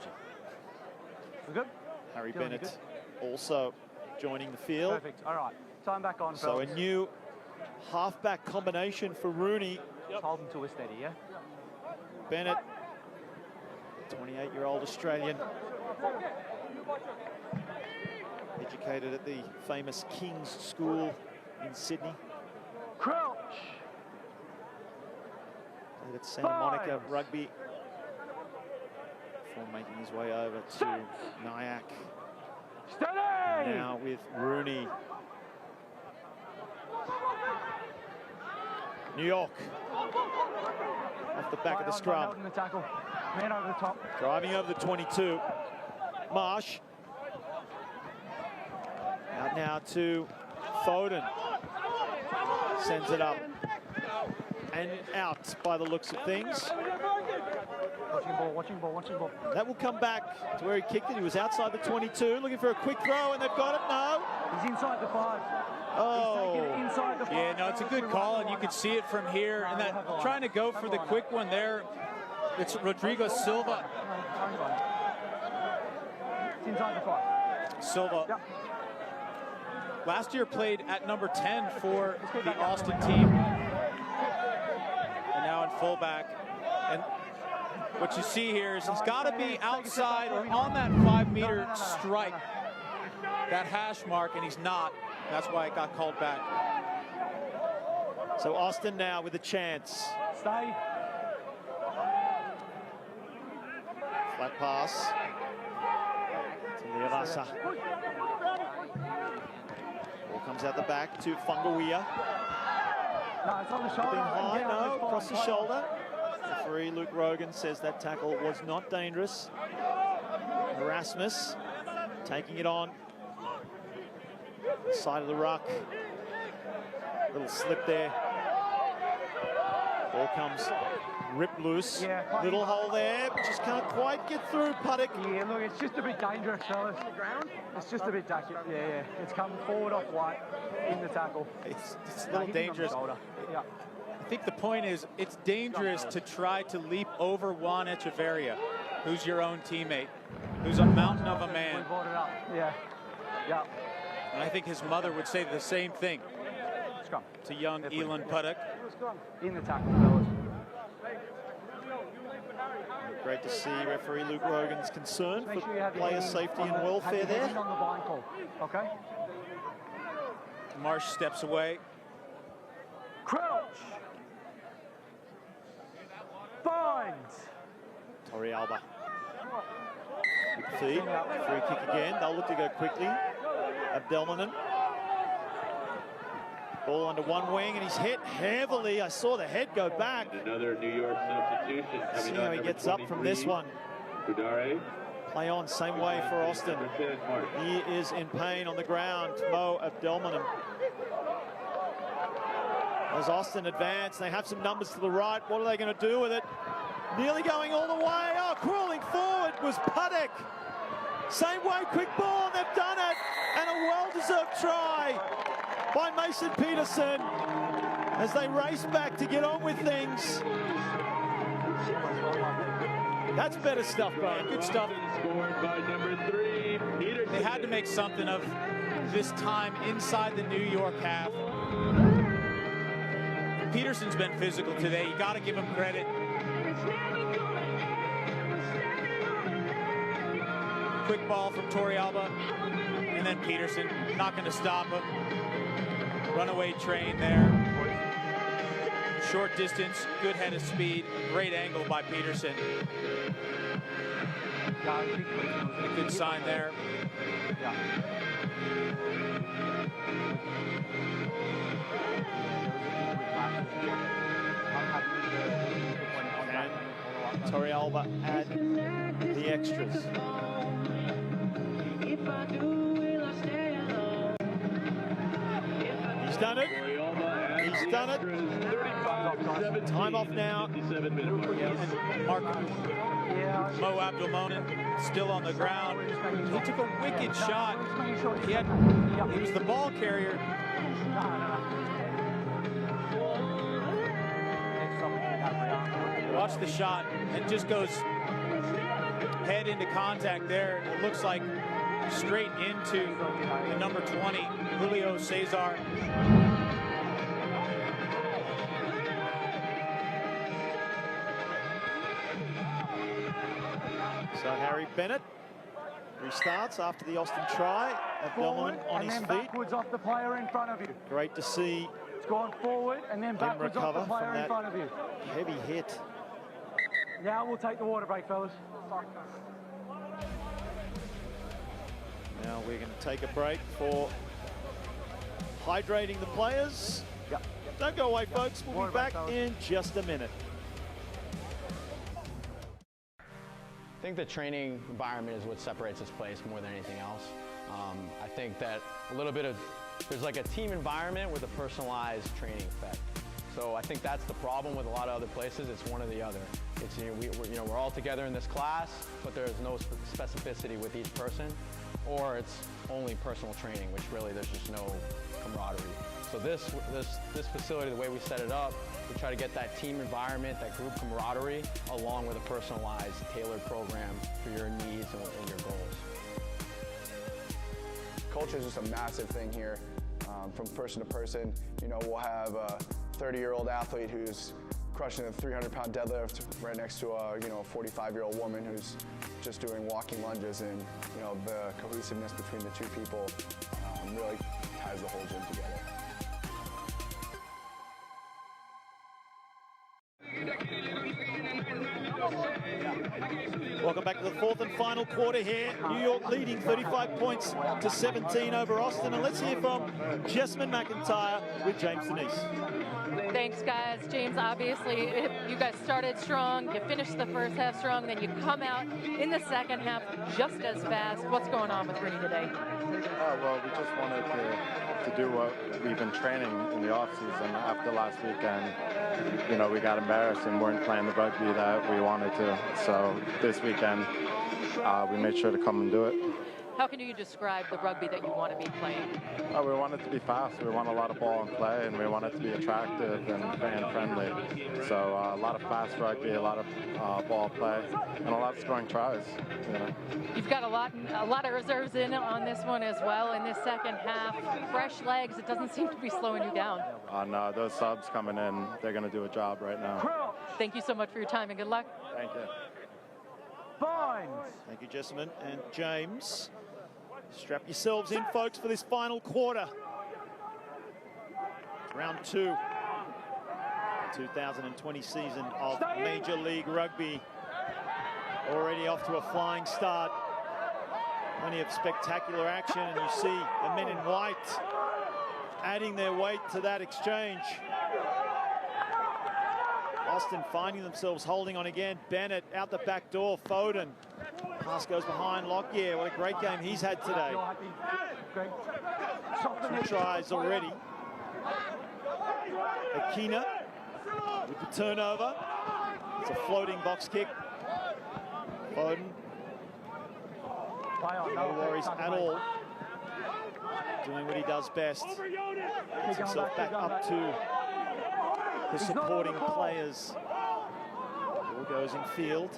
We're good? Harry Bennett also joining the field. Perfect. All right. Time back on, So a fellas. new halfback combination for Rooney. Just hold them to a steady, yeah? Bennett, 28-year-old Australian, educated at the famous King's School in Sydney. Crouch. Played at Santa Monica Rugby before making his way over to Nyack. Steady. Now with Rooney. New York off the back of the scrum. The tackle. Man over the top. Driving over the 22. Marsh. Out now to Foden. Sends it up. And out by the looks of things. Watching ball. That will come back to where he kicked it. He was outside the 22, looking for a quick throw, and they've got it. No. He's inside the 5. Oh. He's taking it inside the 5. Yeah, no, it's a good call, and you can see it from here. And that trying to go for the quick one there. It's Rodrigo Silva. It's inside the 5. Silva. Yep. Last year played at number 10 for the Austin team. And now in fullback. And what you see here is he's got to be outside or on that 5-meter stripe, that hash mark, and he's not. That's why it got called back. So Austin now with a chance. Stay. Flat pass to Leavasa. Ball comes out the back to Fungawea. No, it's on the shoulder. High, no, across the shoulder. Referee Luke Rogan says that tackle was not dangerous. Erasmus taking it on. Side of the ruck. Little slip there. Ball comes Ripped loose. Yeah, Little hole there, but just can't quite get through. Puttock. Yeah, look, it's just a bit dangerous, fellas. On the ground? It's just a bit dangerous. Yeah. It's come forward off white in the tackle. It's a little dangerous. Yeah. I think the point is it's dangerous to try to leap over Juan Echeverria, who's your own teammate, who's a mountain of a man. We brought it up. Yeah. And I think his mother would say the same thing to young Elon Puttock. In the tackle, fellas. Great to see referee Luke Rogan's concern Make for sure you have your player hand safety on and the- welfare have your there. hand on the blind call, okay? Marsh steps away. Crouch. Bind. Torrealba. Good feed. Free kick again. They'll look to go quickly. Abdelmanin. Ball under one wing, and he's hit heavily. I saw the head go back. Another New York substitution. See how he gets up from this one. Play on, same way for Austin. He is in pain on the ground. Mo Abdelmanin. As Austin advance, they have some numbers to the right. What are they going to do with it? Nearly going all the way. Oh, crawling forward was Puttock. Same way, quick ball, and they've done it. And a well-deserved try by Mason Peterson as they race back to get on with things. That's better stuff, Brian. Good stuff. Scored by number 3, Peterson. They had to make something of this time inside the New York half. Peterson's been physical today. You got to give him credit. Quick ball from Torrealba, and then Peterson not going to stop him. Runaway train there. Short distance, good head of speed, great angle by Peterson. A good sign there. And Torrealba add the extras. He's done it. He's done it. Time off now. Mark Mo Abdelmanin still on the ground. He took a wicked shot. He was the ball carrier. Watch the shot. It just goes head into contact there. It looks like straight into the number 20, Julio Cesar. So Harry Bennett restarts after the Austin try. Abdelmanin on his and feet. then backwards off the player in front of you. Great to see It's gone forward and then backwards off the recover player from in that front of you. heavy hit. Now we'll take the water break, fellas. Now we're going to take a break for hydrating the players. Yep. Don't go away, folks. We'll be back in just a minute. I think the training environment is what separates this place more than anything else. I think that there's like a team environment with a personalized training effect. So I think that's the problem with a lot of other places. It's one or the other. It's we're all together in this class, but there's no specificity with each person, or it's only personal training, which really there's just no camaraderie. So this facility, the way we set it up, we try to get that team environment, that group camaraderie, along with a personalized, tailored program for your needs and your goals. Culture is just a massive thing here. From person to person, we'll have a 30-year-old athlete who's crushing a 300-pound deadlift right next to a 45-year-old woman who's just doing walking lunges, and the cohesiveness between the two people really ties the whole gym together. Welcome back to the fourth and final quarter here. New York leading 35 points to 17 over Austin. And let's hear from Jessamine McIntyre with James Denise. Thanks, guys. James, obviously, you guys started strong. You finished the first half strong. Then you come out in the second half just as fast. What's going on with Rooney today? Well, we just wanted to do what we've been training in the off-season. After last weekend, you know, we got embarrassed and weren't playing the rugby that we wanted to. So this weekend, we made sure to come and do it. How can you describe the rugby that you want to be playing? We want it to be fast. We want a lot of ball and play, and we want it to be attractive and fan-friendly. So a lot of fast rugby, a lot of ball play, and a lot of scoring tries. You know. You've got a lot of reserves in on this one as well. In this second half, fresh legs. It doesn't seem to be slowing you down. No, those subs coming in, they're going to do a job right now. Thank you so much for your time and good luck. Thank you. Thank you, Jessamine and James. Strap yourselves in, folks, for this final quarter. Round 2, 2020 season of Major League Rugby. Already off to a flying start. Plenty of spectacular action, and you see the men in white adding their weight to that exchange. Austin finding themselves holding on again. Bennett out the back door. Foden. Pass goes behind Lockyer. What a great game he's had today. 2 tries already. Akina with the turnover. It's a floating box kick. Foden. No worries at all. Doing what he does best. Gets himself back up to the supporting players. Ball goes in field.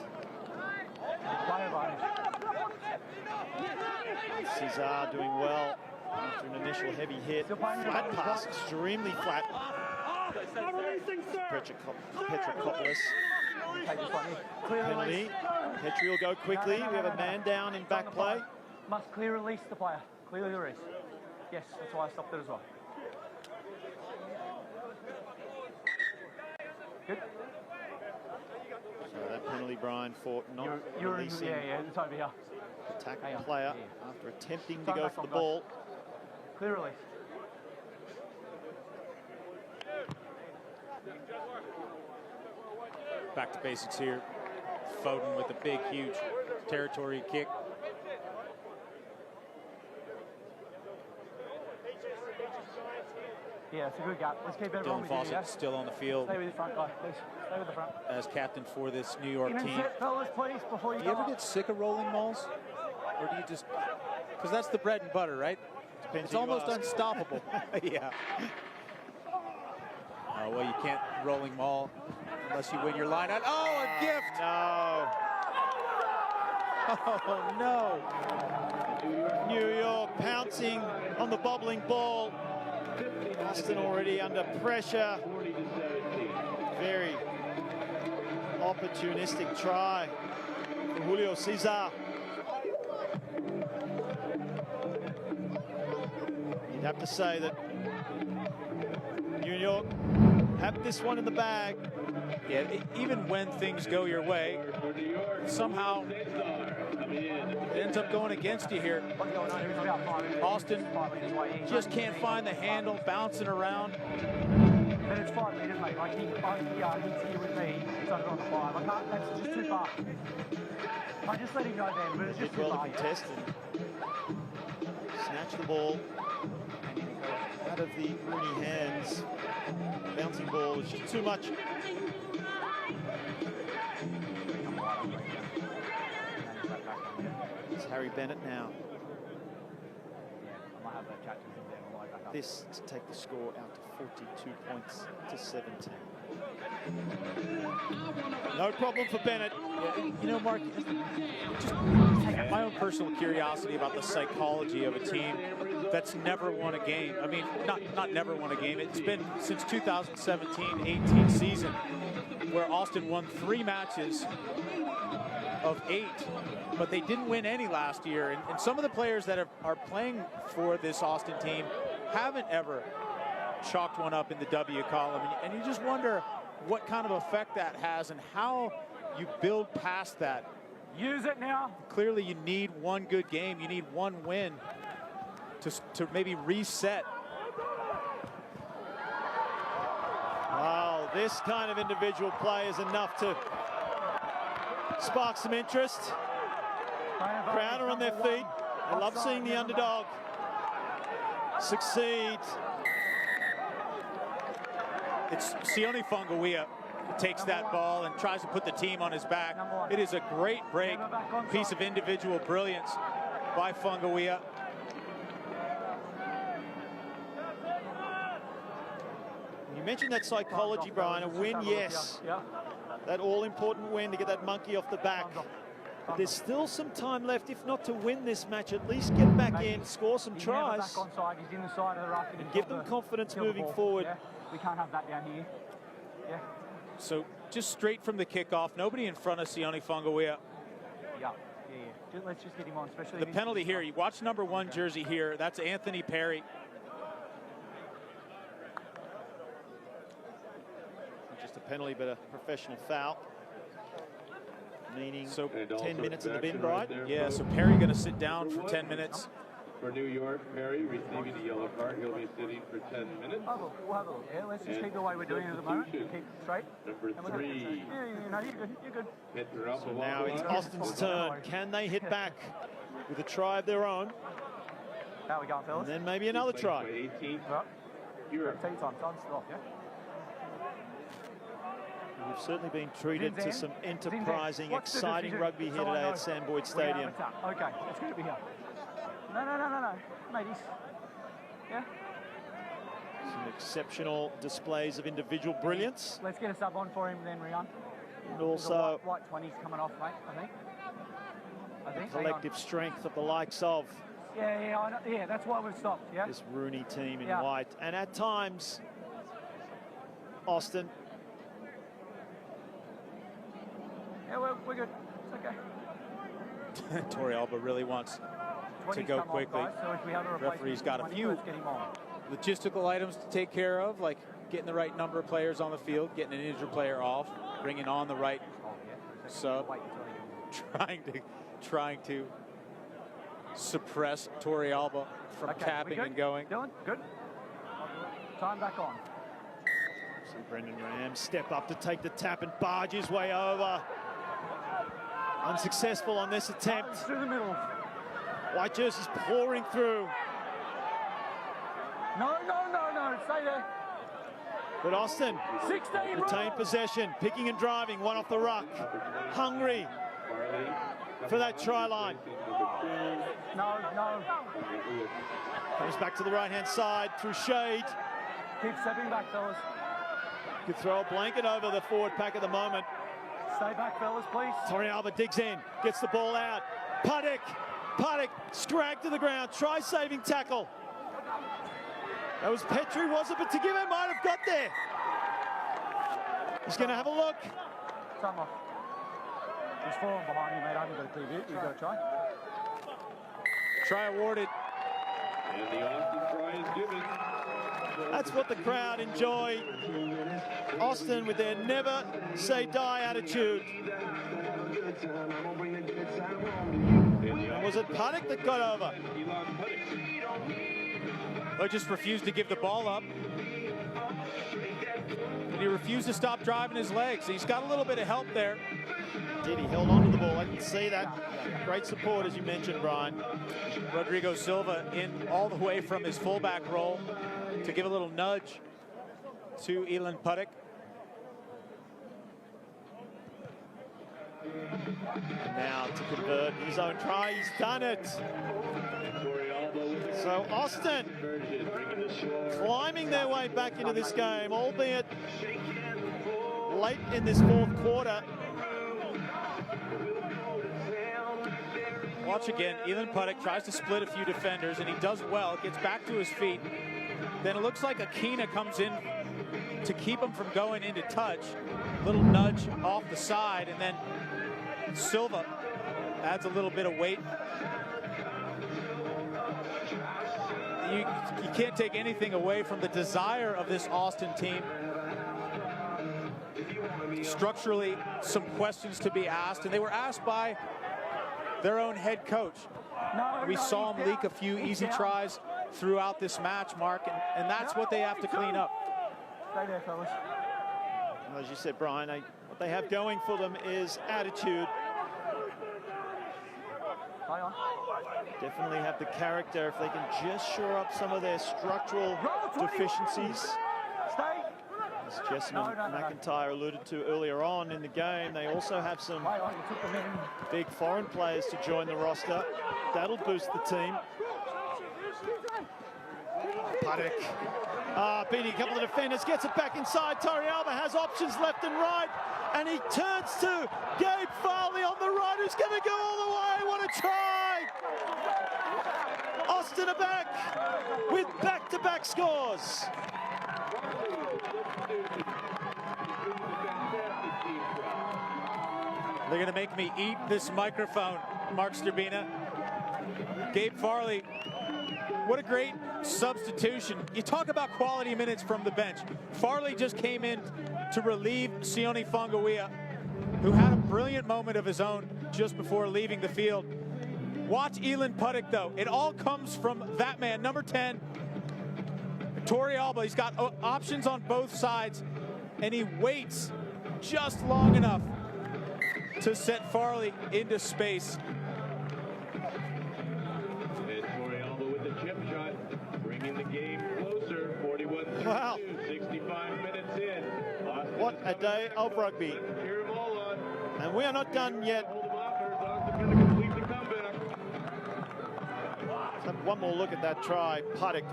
Cesar doing well after an initial heavy hit. Flat pass, extremely flat. Petrokopoulos. Penalty. Petri will go quickly. We have a man down in back play. Must clear release the player. Clearly release. Yes, that's why I stopped it as well. Good. So that penalty, Brian, for not releasing it's over here. attack player after attempting to go for the ball. Clear release. Back to basics here. Foden with a big, huge territory kick. Yeah, it's a good gap. Let's keep everyone Dylan Fawcett still on the field. Stay with the front, guys, please. Stay with the front. As captain for this New York team. Sit, fellas, please, before you do you ever get sick of rolling mauls? Or do you just... Because that's the bread and butter, right? Depends. It's almost unstoppable. Yeah. Well, you can't rolling maul unless you win your line out. Oh, a gift! No. Oh, no. New York pouncing on the bobbling ball. Austin already under pressure. Very opportunistic try for Julio Cesar. You'd have to say that New York have this one in the bag. Yeah, even when things go your way, somehow it ends up going against you here. Austin just can't find the handle, bouncing around. But it's 5 meters, mate. Like he's here with me. It's over on the 5. I can't. That's just too far. I just let him go then, but it's just too far. Contest and snatch the ball out of the Rooney hands. Bouncing ball is just too much. It's Harry Bennett now. This to take the score out to 42 points to 17. No problem for Bennett. Yeah, you know, Mark, just my own personal curiosity about the psychology of a team that's never won a game. I mean, not never won a game. It's been since 2017-18 season where Austin won 3 matches of 8, but they didn't win any last year. And some of the players that are playing for this Austin team haven't ever chalked one up in the W column. And you just wonder what kind of effect that has and how you build past that Use it now. Clearly, you need one good game. You need one win to maybe reset. Wow, this kind of individual play is enough to spark some interest. Crowd are on their feet. They love seeing the underdog succeed. It's Sione Fungawiya takes that ball and tries to put the team on his back. It is a great break, piece of individual brilliance by Fungawiya. You mentioned that psychology, Brian. A win, yes. That all-important win to get that monkey off the back. But there's still some time left, if not to win this match, at least get back in, score some tries, and give them confidence moving forward. We can't have that down here. Yeah. So just straight from the kickoff, nobody in front of Sione Fungawiya. Yeah. Let's just get him on, especially the penalty here. You watch number 1 jersey here. That's Anthony Perry. Not just a penalty, but a professional foul. Meaning so 10 minutes in the bin, right? Yeah, so Perry going to sit down for 10 minutes. For New York, Perry receiving the yellow card. He'll be sitting for 10 minutes. We'll have a look. Yeah, let's just keep the way we're doing it at the moment. Keep straight. Number 3. Yeah, you're good. You're good. So now it's Austin's turn. Can they hit back with a try of their own? How we going, fellas? And then maybe another try. 18. Europe. Take time. Time's off, yeah? We've certainly been treated to some enterprising, exciting rugby here today at Sam Boyd Stadium. Okay, it's good to be here. No, mateys. Yeah? Some exceptional displays of individual brilliance. Let's get a sub on for him then, Rian. And also white 20s coming off, mate, I think. Collective strength of the likes of Yeah, I know. Yeah, that's why we've stopped, yeah? this Rooney team in white. And at times, Austin. Yeah, we're good. It's okay. Torrey Alba really wants to go quickly. Guys, so if we have a referee's got a few logistical items to take care of, like getting the right number of players on the field, getting an injured player off, bringing on the right sub, trying to suppress Torrey Alba from tapping and going. Dylan, good. Time back on. See Brendan Ram step up to take the tap and barge his way over. Unsuccessful on this attempt. Through the middle. White jerseys pouring through. No. Stay there. But Austin 16 retained possession, picking and driving, one off the ruck. Hungry for that try line. No. Comes back to the right-hand side through shade. Keep stepping back, fellas. Could throw a blanket over the forward pack at the moment. Stay back, fellas, please. Torrey Alba digs in, gets the ball out. Paddock, scragged to the ground, try-saving tackle. That was Petrie, was it? But Tagive might have got there. He's going to have a look. Time off. He's falling behind you, mate. I haven't got a clear view. You've got a try. Try awarded. And the Austin try is given. That's what the crowd enjoy. Austin with their never say die attitude. And was it Paddock that got over? Or just refused to give the ball up. And he refused to stop driving his legs. He's got a little bit of help there. He held on to the ball. I can see that. Great support, as you mentioned, Brian. Rodrigo Silva in all the way from his fullback role to give a little nudge to Elan Paddock. Now to convert his own try, he's done it. So Austin climbing their way back into this game, albeit late in this fourth quarter. Watch again, Elan Paddock tries to split a few defenders and he does well, gets back to his feet. Then it looks like Akina comes in to keep him from going into touch. Little nudge off the side, and then Silva adds a little bit of weight. You can't take anything away from the desire of this Austin team. Structurally, some questions to be asked, and they were asked by their own head coach. We saw him leak a few easy tries throughout this match, Mark, and that's what they have to clean up. Stay there, fellas. Well, as you said, Brian, what they have going for them is attitude. Definitely have the character if they can just shore up some of their structural deficiencies. As Jessamine McIntyre alluded to earlier on in the game, they also have some big foreign players to join the roster. That'll boost the team. Paddock. Beating a couple of defenders, gets it back inside. Torrealba has options left and right, and he turns to Gabe Farley on the right, who's going to go all the way. What a try! Austin are back with back-to-back scores. They're going to make me eat this microphone, Mark Sterbina. Gabe Farley, what a great substitution. You talk about quality minutes from the bench. Farley just came in to relieve Sione Fongawea, who had a brilliant moment of his own just before leaving the field. Watch Elin Puddick, though. It all comes from that man, number 10, Torrealba. He's got options on both sides, and he waits just long enough to set Farley into space. And Torrealba with the chip shot, bringing the game closer. 41-32, wow. 65 minutes in. Austin, what a day of rugby. cheer them all on. And we are not done yet. Hold them off, or Austin going to complete the comeback. Let's have one more look at that try. Puddick.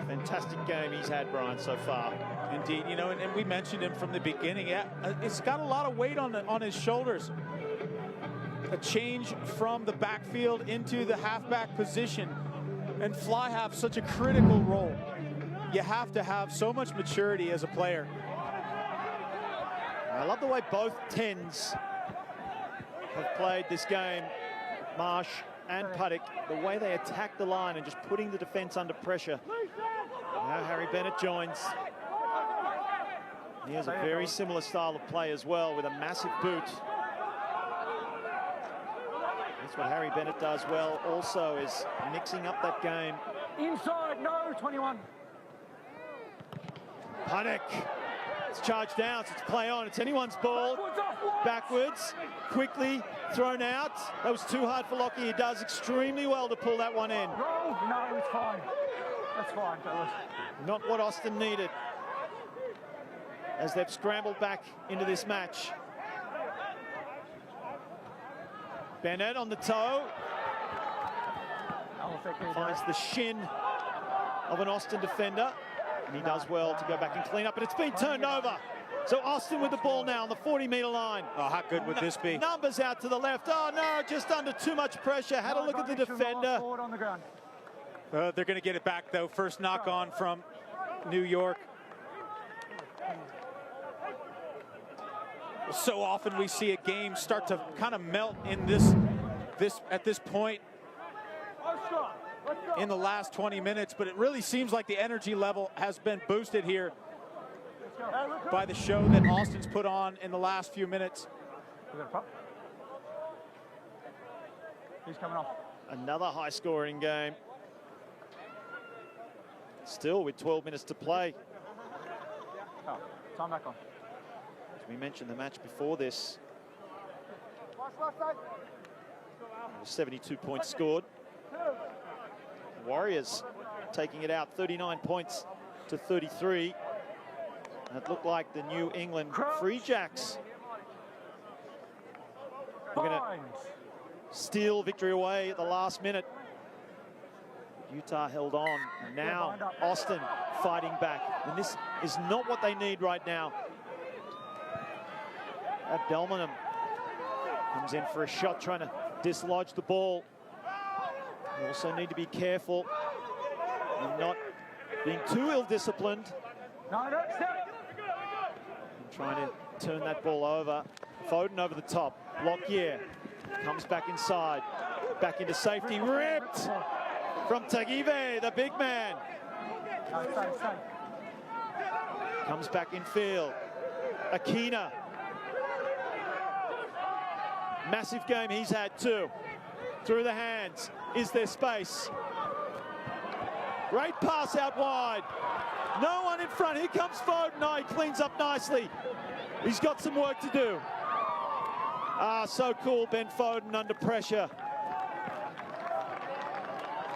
Fantastic game he's had, Brian, so far. Indeed, you know, and we mentioned him from the beginning. Yeah, it's got a lot of weight on his shoulders. A change from the backfield into the halfback position, and fly half such a critical role. You have to have so much maturity as a player. I love the way both 10s have played this game, Marsh and Puddick, the way they attack the line and just putting the defense under pressure. Now Harry Bennett joins. He has a very similar style of play as well, with a massive boot. That's what Harry Bennett does well also, is mixing up that game. Inside, no, 21. Puddick. It's charged down, so it's play on. It's anyone's ball. Backwards, quickly thrown out. That was too hard for Lockie. He does extremely well to pull that one in. Roll, no, it's fine. That's fine, fellas. Not what Austin needed, as they've scrambled back into this match. Bennett on the toe. Finds the shin of an Austin defender. And he does well to go back and clean up, but it's been turned over. So Austin with the ball now on the 40-meter line. Oh, how good would this be? Numbers out to the left. Oh, no, just under too much pressure. Had a look at the defender. They're going to get it back, though. First knock on from New York. So often we see a game start to kind of melt in at this point in the last 20 minutes, but it really seems like the energy level has been boosted here by the show that Austin's put on in the last few minutes. He's coming off. Another high-scoring game. Still with 12 minutes to play. Oh, time back on. As we mentioned the match before this, 72 points scored. Warriors taking it out 39 points to 33. That looked like the New England Free Jacks were going to steal victory away at the last minute. Utah held on. Now Austin fighting back, and this is not what they need right now. Abdelmanum comes in for a shot, trying to dislodge the ball. You also need to be careful and not being too ill-disciplined. Trying to turn that ball over. Foden over the top. Lockyer comes back inside. Back into safety. Ripped from Tagive, the big man. Comes back in field. Akina. Massive game he's had too. Through the hands. Is there space? Great pass out wide. No one in front. Here comes Foden. No, he cleans up nicely. He's got some work to do. Ah, so cool, Ben Foden under pressure.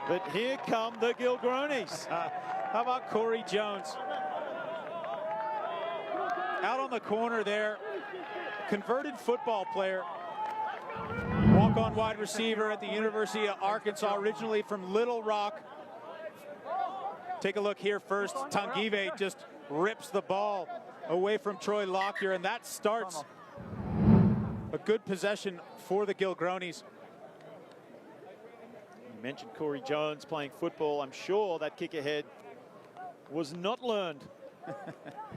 But here come the Gilgronis. How about Corey Jones? Out on the corner there. Converted football player. Walk-on wide receiver at the University of Arkansas, originally from Little Rock. Take a look here first. Tanguive just rips the ball away from Troy Lockyer, and that starts a good possession for the Gilgronis. You mentioned Corey Jones playing football. I'm sure that kick ahead was not learned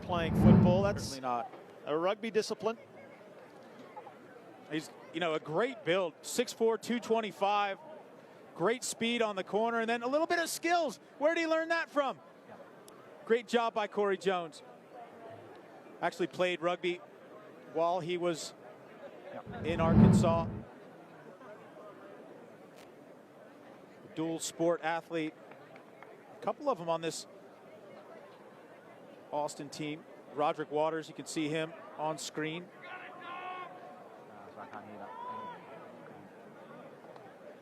playing football. That's certainly not a rugby discipline. He's, you know, a great build, 6'4", 225. Great speed on the corner, and then a little bit of skills. Where did he learn that from? Great job by Corey Jones. Actually played rugby while he was in Arkansas. Dual sport athlete. A couple of them on this Austin team. Roderick Waters, you can see him on screen.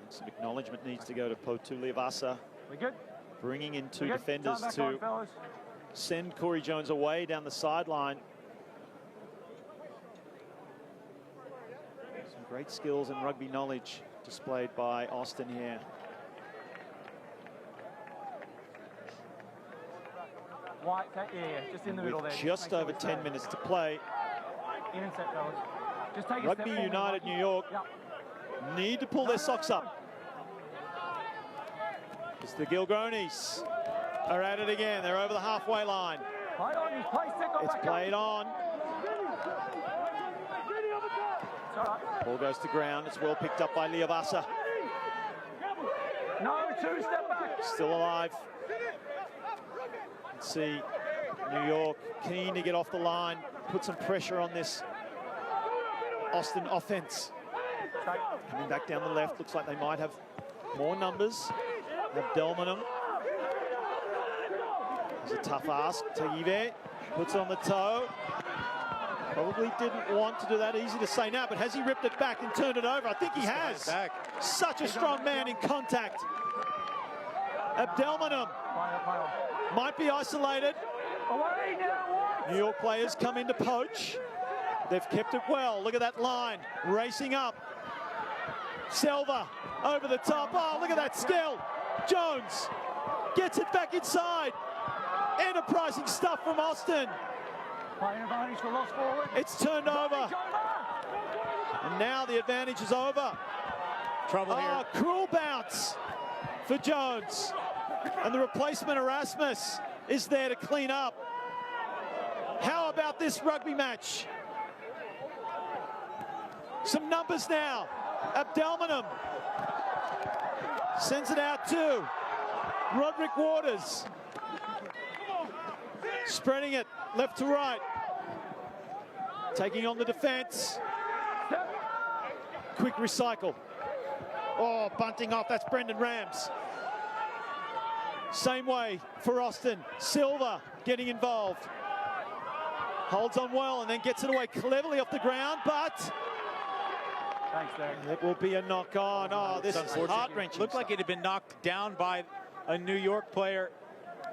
Some acknowledgement needs to go to Potuliavasa. We good? Bringing in two defenders to on, send Corey Jones away down the sideline. Some great skills and rugby knowledge displayed by Austin here. White, yeah, just in the middle there. Just over 10 minutes to play. In and set, fellas. Just take Rugby United New York need to pull their socks up. It's the Gilgronis are at it again. They're over the halfway line. It's played on. Ball goes to ground. It's well picked up by Liavasa. No, two-step back. Still alive. Let's see New York keen to get off the line, put some pressure on this Austin offense. Coming back down the left, looks like they might have more numbers. Abdelmanum. It's a tough ask. Tagive puts on the toe. Probably didn't want to do that. Easy to say now, but has he ripped it back and turned it over? I think he has. Such a strong man in contact. Abdelmanum might be isolated. New York players come in to poach. They've kept it well. Look at that line racing up. Selva over the top. Oh, look at that skill. Jones gets it back inside. Enterprising stuff from Austin. It's turned over. And now the advantage is over. Trouble here. Cruel bounce for Jones. And the replacement Erasmus is there to clean up. How about this rugby match? Some numbers now. Abdelmanum sends it out to Roderick Waters. Spreading it left to right. Taking on the defense. Quick recycle. Oh, bunting off. That's Brendan Rams. Same way for Austin. Silva getting involved. Holds on well and then gets it away cleverly off the ground, but thanks, Derek. It will be a knock on. Oh, this is heart-wrenching. Looked like it had been knocked down by a New York player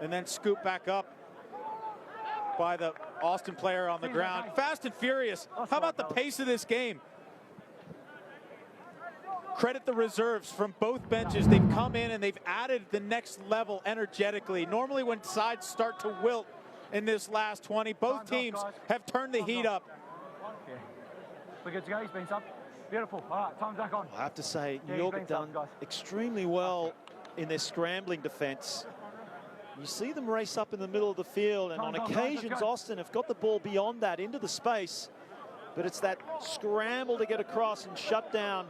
and then scooped back up by the Austin player on the ground. Fast and furious. How about the pace of this game? Credit the reserves from both benches. They've come in and they've added the next level energetically. Normally when sides start to wilt in this last 20, both teams have turned the heat up. We're good to go. He's been sub. Beautiful. All right, time's back on. I have to say, New York have done extremely well in their scrambling defense. You see them race up in the middle of the field, and on occasions, Austin have got the ball beyond that into the space, but it's that scramble to get across and shut down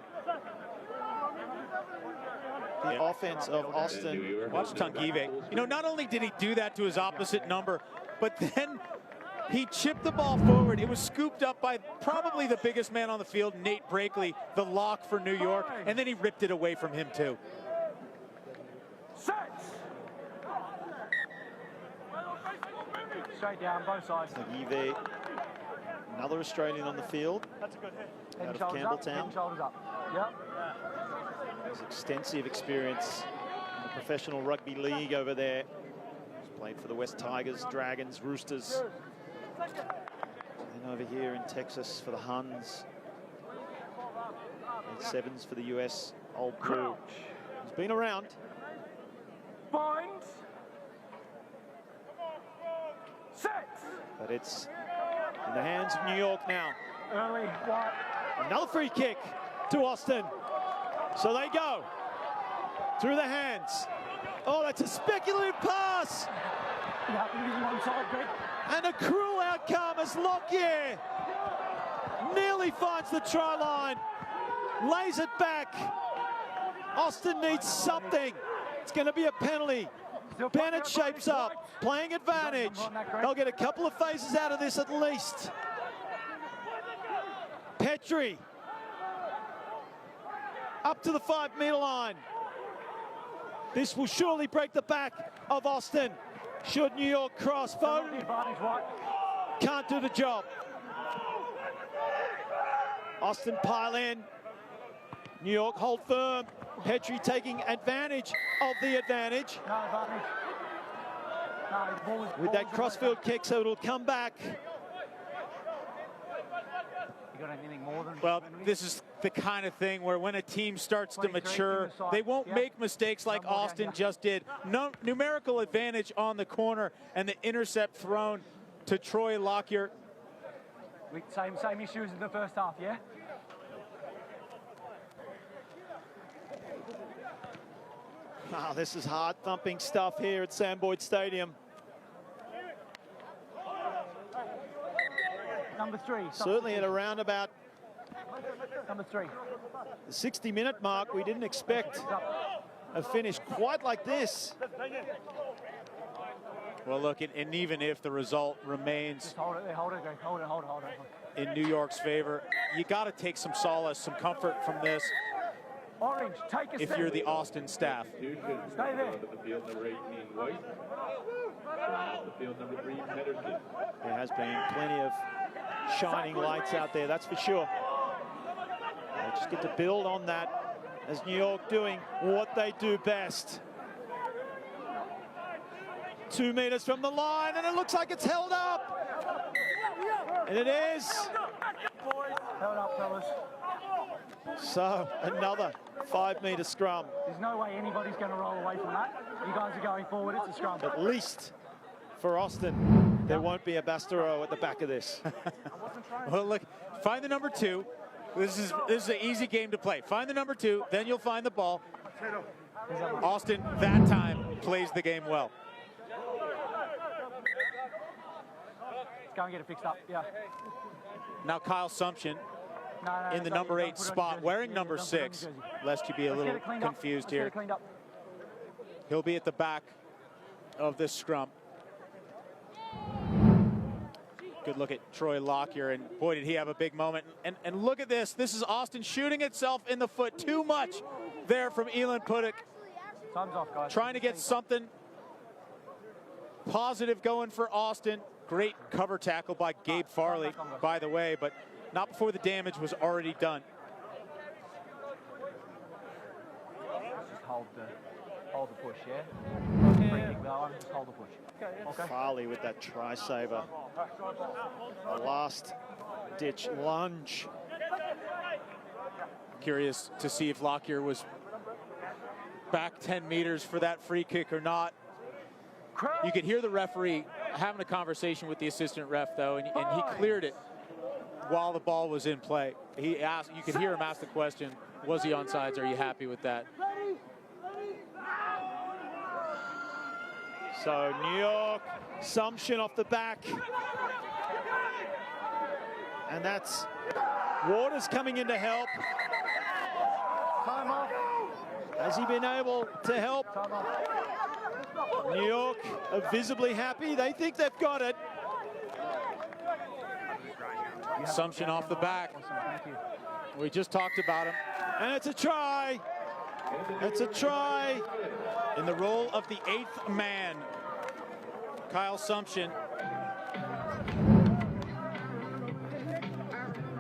the offense of Austin. Watch Tanguive. You know, not only did he do that to his opposite number, but then He chipped the ball forward. It was scooped up by probably the biggest man on the field, Nate Brakely, the lock for New York, and then he ripped it away from him too. Straight down, both sides. Give another Australian on the field. That's a good hit. Out of Campbelltown. Head and shoulders up. Yep. Has extensive experience in the professional rugby league over there. He's played for the West Tigers, Dragons, Roosters. And over here in Texas for the Huns. And Sevens for the US, Old Blue. He's been around. Bind. Set. But it's in the hands of New York now. Early, white. Another free kick to Austin. So they go through the hands. Oh, that's a speculative pass. Yeah, one side, Greg. And a cruel outcome as Lockyer nearly finds the try line. Lays it back. Austin needs something. It's going to be a penalty. Bennett shapes up, playing advantage. They'll get a couple of phases out of this at least. Petrie up to the 5-meter line. This will surely break the back of Austin. Should New York cross? Foden can't do the job. Austin pile in. New York hold firm. Petrie taking advantage of the advantage. With that crossfield kick, so it'll come back. Well, this is the kind of thing where when a team starts to mature, they won't make mistakes like Austin just did. No numerical advantage on the corner and the intercept thrown to Troy Lockyer. Same issues in the first half, yeah? Wow, this is heart-thumping stuff here at Sam Boyd Stadium. Number 3. Certainly at around about number 3. The 60-minute mark, we didn't expect a finish quite like this. Well, look, and even if the result remains Just hold it, hold it. in New York's favor, you got to take some solace, some comfort from this. Orange, take a if you're the Austin staff. Stay there. There has been plenty of shining lights out there, that's for sure. They just get to build on that as New York doing what they do best. 2 meters from the line, and it looks like it's held up. And it is. Held up, fellas. So another 5-meter scrum. There's no way anybody's going to roll away from that. You guys are going forward, it's a scrum. At least for Austin, there won't be a Bastareaud at the back of this. Well, look, find the number 2. This is an easy game to play. Find the number 2, then you'll find the ball. Austin, that time, plays the game well. Go and get it fixed up, yeah. Now Kyle Sumption in the number 8 spot, wearing number 6, lest you be a little confused here. He'll be at the back of this scrum. Good look at Troy Lockyer, and boy, did he have a big moment. And look at this. This is Austin shooting itself in the foot. Too much there from Elon Puddick. Time's off, guys. Trying to get something positive going for Austin. Great cover tackle by Gabe Farley, by the way, but not before the damage was already done. Just hold the push, yeah? Just hold the push. Okay. Farley with that try saver. A last ditch lunge. Curious to see if Lockyer was back 10 meters for that free kick or not. You could hear the referee having a conversation with the assistant ref, though, and he cleared it while the ball was in play. He asked, you could hear him ask the question, was he onside? Are you happy with that? So New York, Sumption off the back. And that's Waters coming in to help. Time off. Has he been able to help? Time off. New York are visibly happy. They think they've got it. Assumption off the back. Awesome, thank you. We just talked about him. And it's a try. It's a try. In the role of the 8th man, Kyle Sumption.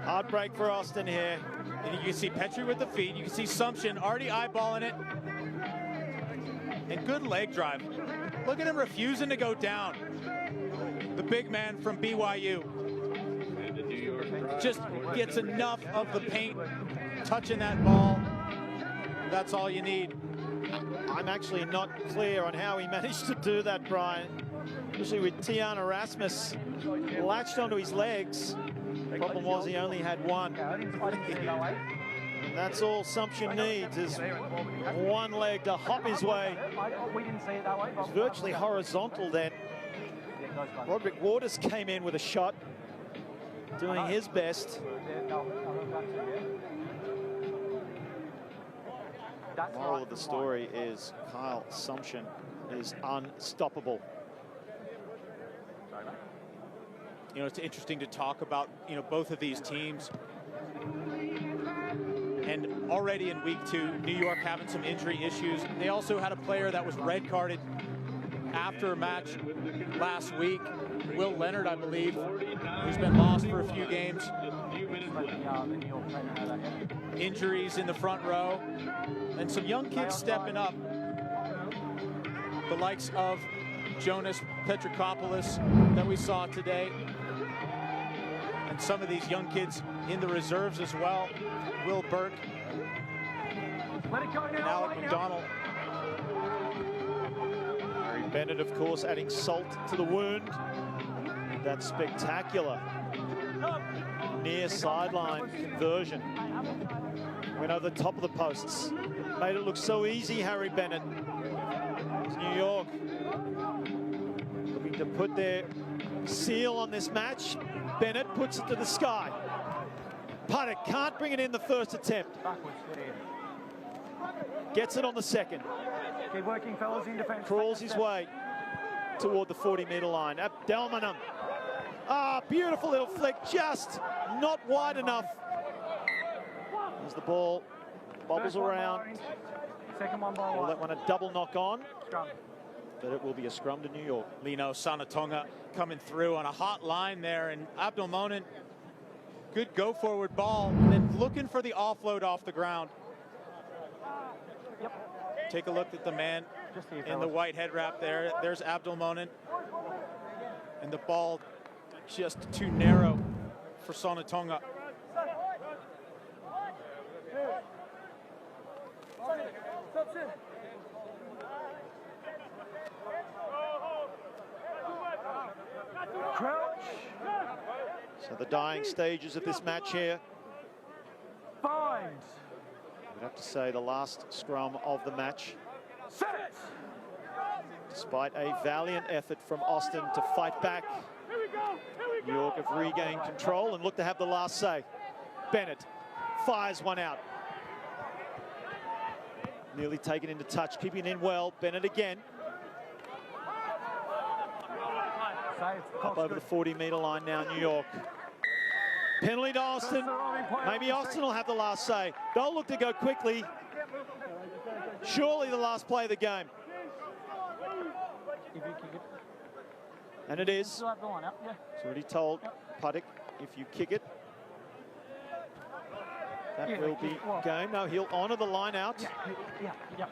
Hard break for Austin here. And you can see Petrie with the feet. You can see Sumption already eyeballing it. And good leg drive. Look at him refusing to go down. The big man from BYU just gets enough of the paint touching that ball. That's all you need. I'm actually not clear on how he managed to do that, Brian. Especially with Tiana Rasmus latched onto his legs. Problem was he only had one. And that's all Sumption needs is one leg to hop his way. It's virtually horizontal then. Roderick Waters came in with a shot, doing his best. Moral of the story is Kyle Sumption is unstoppable. You know, it's interesting to talk about, you know, both of these teams. And already in week 2, New York having some injury issues. They also had a player that was red carded after a match last week. Will Leonard, I believe, who's been lost for a few games. Injuries in the front row. And some young kids stepping up. The likes of Jonas Petrikopoulos that we saw today. And some of these young kids in the reserves as well. Will Burke and Alec McDonald. Harry Bennett, of course, adding salt to the wound. That spectacular near sideline conversion. Went over the top of the posts. Made it look so easy, Harry Bennett. It's New York looking to put their seal on this match. Bennett puts it to the sky. Puttock can't bring it in the first attempt. Gets it on the second. Keep working, fellas, in defense. Crawls his way toward the 40-meter line. Abdelmanem. Ah, beautiful little flick, just not wide enough. As the ball bobbles around. Second one by Will that one a double knock on? Scrum. But it will be a scrum to New York. Lino Sanatonga coming through on a hot line there, and Abdelmonen, good go forward ball, and then looking for the offload off the ground. Yep. Take a look at the man in the white head wrap there. There's Abdelmonen. And the ball just too narrow for Sanatonga. Crouch. So the dying stages of this match here. Bind. We'd have to say the last scrum of the match. Set. Despite a valiant effort from Austin to fight back, New York have regained control and look to have the last say. Bennett fires one out. Nearly taken into touch, keeping it in well. Bennett again. Up over the 40-meter line now, New York. Penalty to Austin. Maybe Austin will have the last say. They'll look to go quickly. Surely the last play of the game. And it is. It's already told Puttock, if you kick it, that will be game. No, he'll honour the line out. Yeah.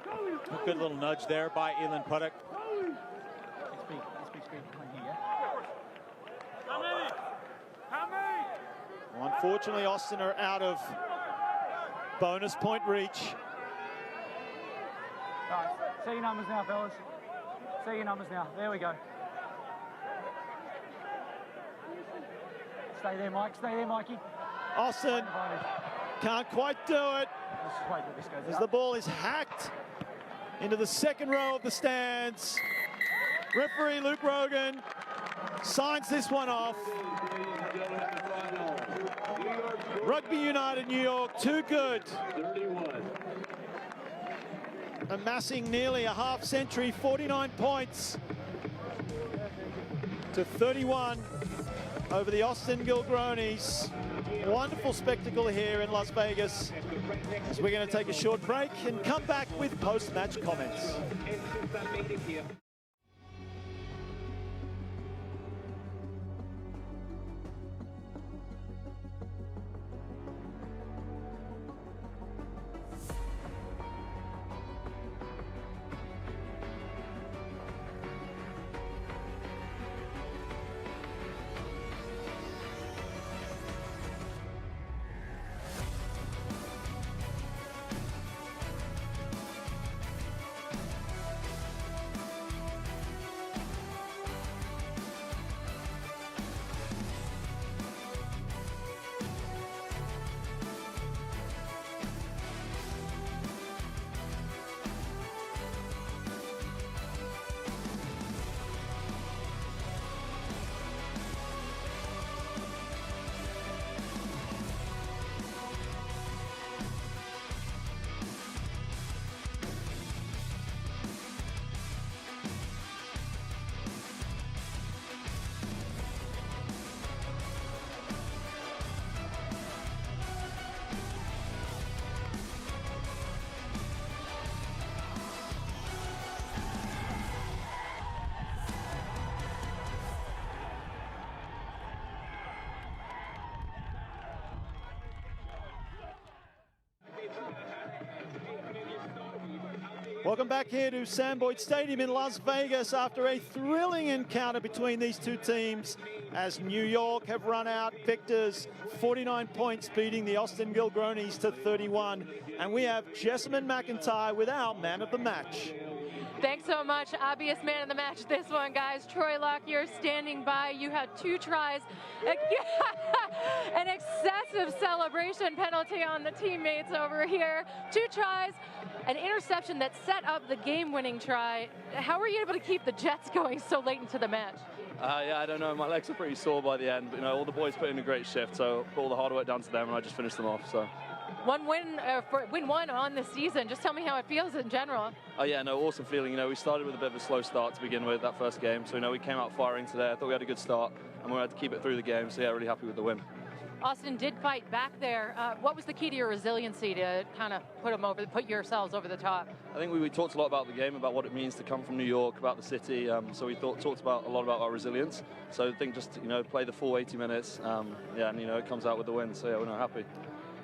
A good little nudge there by Elon Puttock. Well, unfortunately, Austin are out of bonus point reach. All right, see your numbers now, fellas. See your numbers now. There we go. Stay there, Mike. Stay there, Mikey. Austin can't quite do it. As the ball is hacked into the second row of the stands. Referee Luke Rogan signs this one off. Rugby United New York, too good. Amassing nearly a half century, 49 points to 31. over the Austin Gilgronis. Wonderful spectacle here in Las Vegas. As we're going to take a short break and come back with post-match comments. Welcome back here to Sam Boyd Stadium in Las Vegas after a thrilling encounter between these two teams as New York have run out victors, 49 points, beating the Austin Gilgronis to 31. And we have Jessamine McIntyre with our man of the match. Thanks so much. Obvious man of the match, this one, guys. Troy Lockyer standing by. You had 2 tries. An excessive celebration penalty on the teammates over here. 2 tries, an interception that set up the game-winning try. How were you able to keep the Jets going so late into the match? Yeah, I don't know. My legs are pretty sore by the end. But, you know, all the boys put in a great shift, so put all the hard work down to them, and I just finished them off. So. Win one on the season. Just tell me how it feels in general. Oh yeah, no, awesome feeling. You know, we started with a bit of a slow start to begin with that first game. So, you know, we came out firing today. I thought we had a good start, and we had to keep it through the game. So yeah, really happy with the win. Austin did fight back there. What was the key to your resiliency to kind of put yourselves over the top? I think we talked a lot about the game, about what it means to come from New York, about the city. So we talked about a lot about our resilience. So I think just, you know, play the full 80 minutes. Yeah, and, you know, it comes out with the win. So yeah, we're not happy.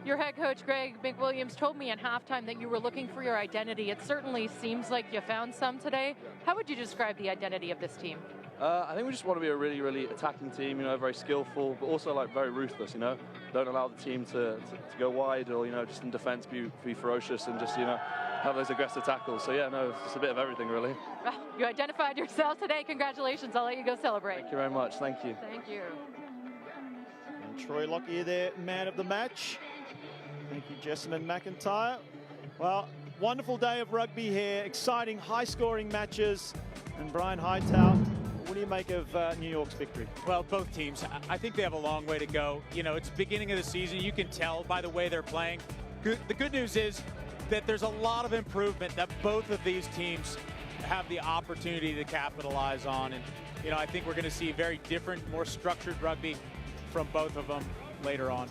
Your head coach, Greg McWilliams, told me at halftime that you were looking for your identity. It certainly seems like you found some today. How would you describe the identity of this team? I think we just want to be a really, really attacking team, you know, very skillful, but also like very ruthless, you know. Don't allow the team to go wide or, you know, just in defense be ferocious and just, you know, have those aggressive tackles. So yeah, no, it's just a bit of everything really. Well, you identified yourself today. Congratulations. I'll let you go celebrate. Thank you very much. Thank you. Thank you. And Troy Lockyer there, man of the match. Thank you, Jessamine McIntyre. Well, wonderful day of rugby here. Exciting, high-scoring matches. And Brian Hightower, what do you make of New York's victory? Well, both teams, I think they have a long way to go. You know, it's the beginning of the season. You can tell by the way they're playing. The good news is that there's a lot of improvement that both of these teams have the opportunity to capitalize on. And, you know, I think we're going to see very different, more structured rugby from both of them later on.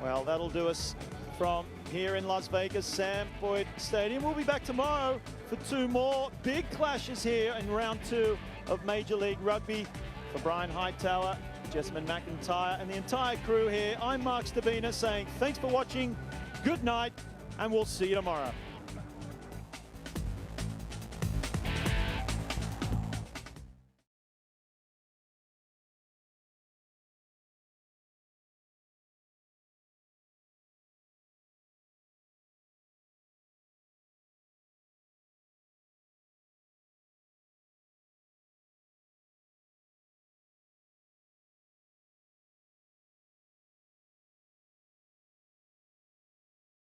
Well, that'll do us from here in Las Vegas, Sam Boyd Stadium. We'll be back tomorrow for 2 more big clashes here in round 2 of Major League Rugby. For Brian Hightower, Jessamine McIntyre, and the entire crew here, I'm Mark Stabina saying thanks for watching, good night, and we'll see you tomorrow.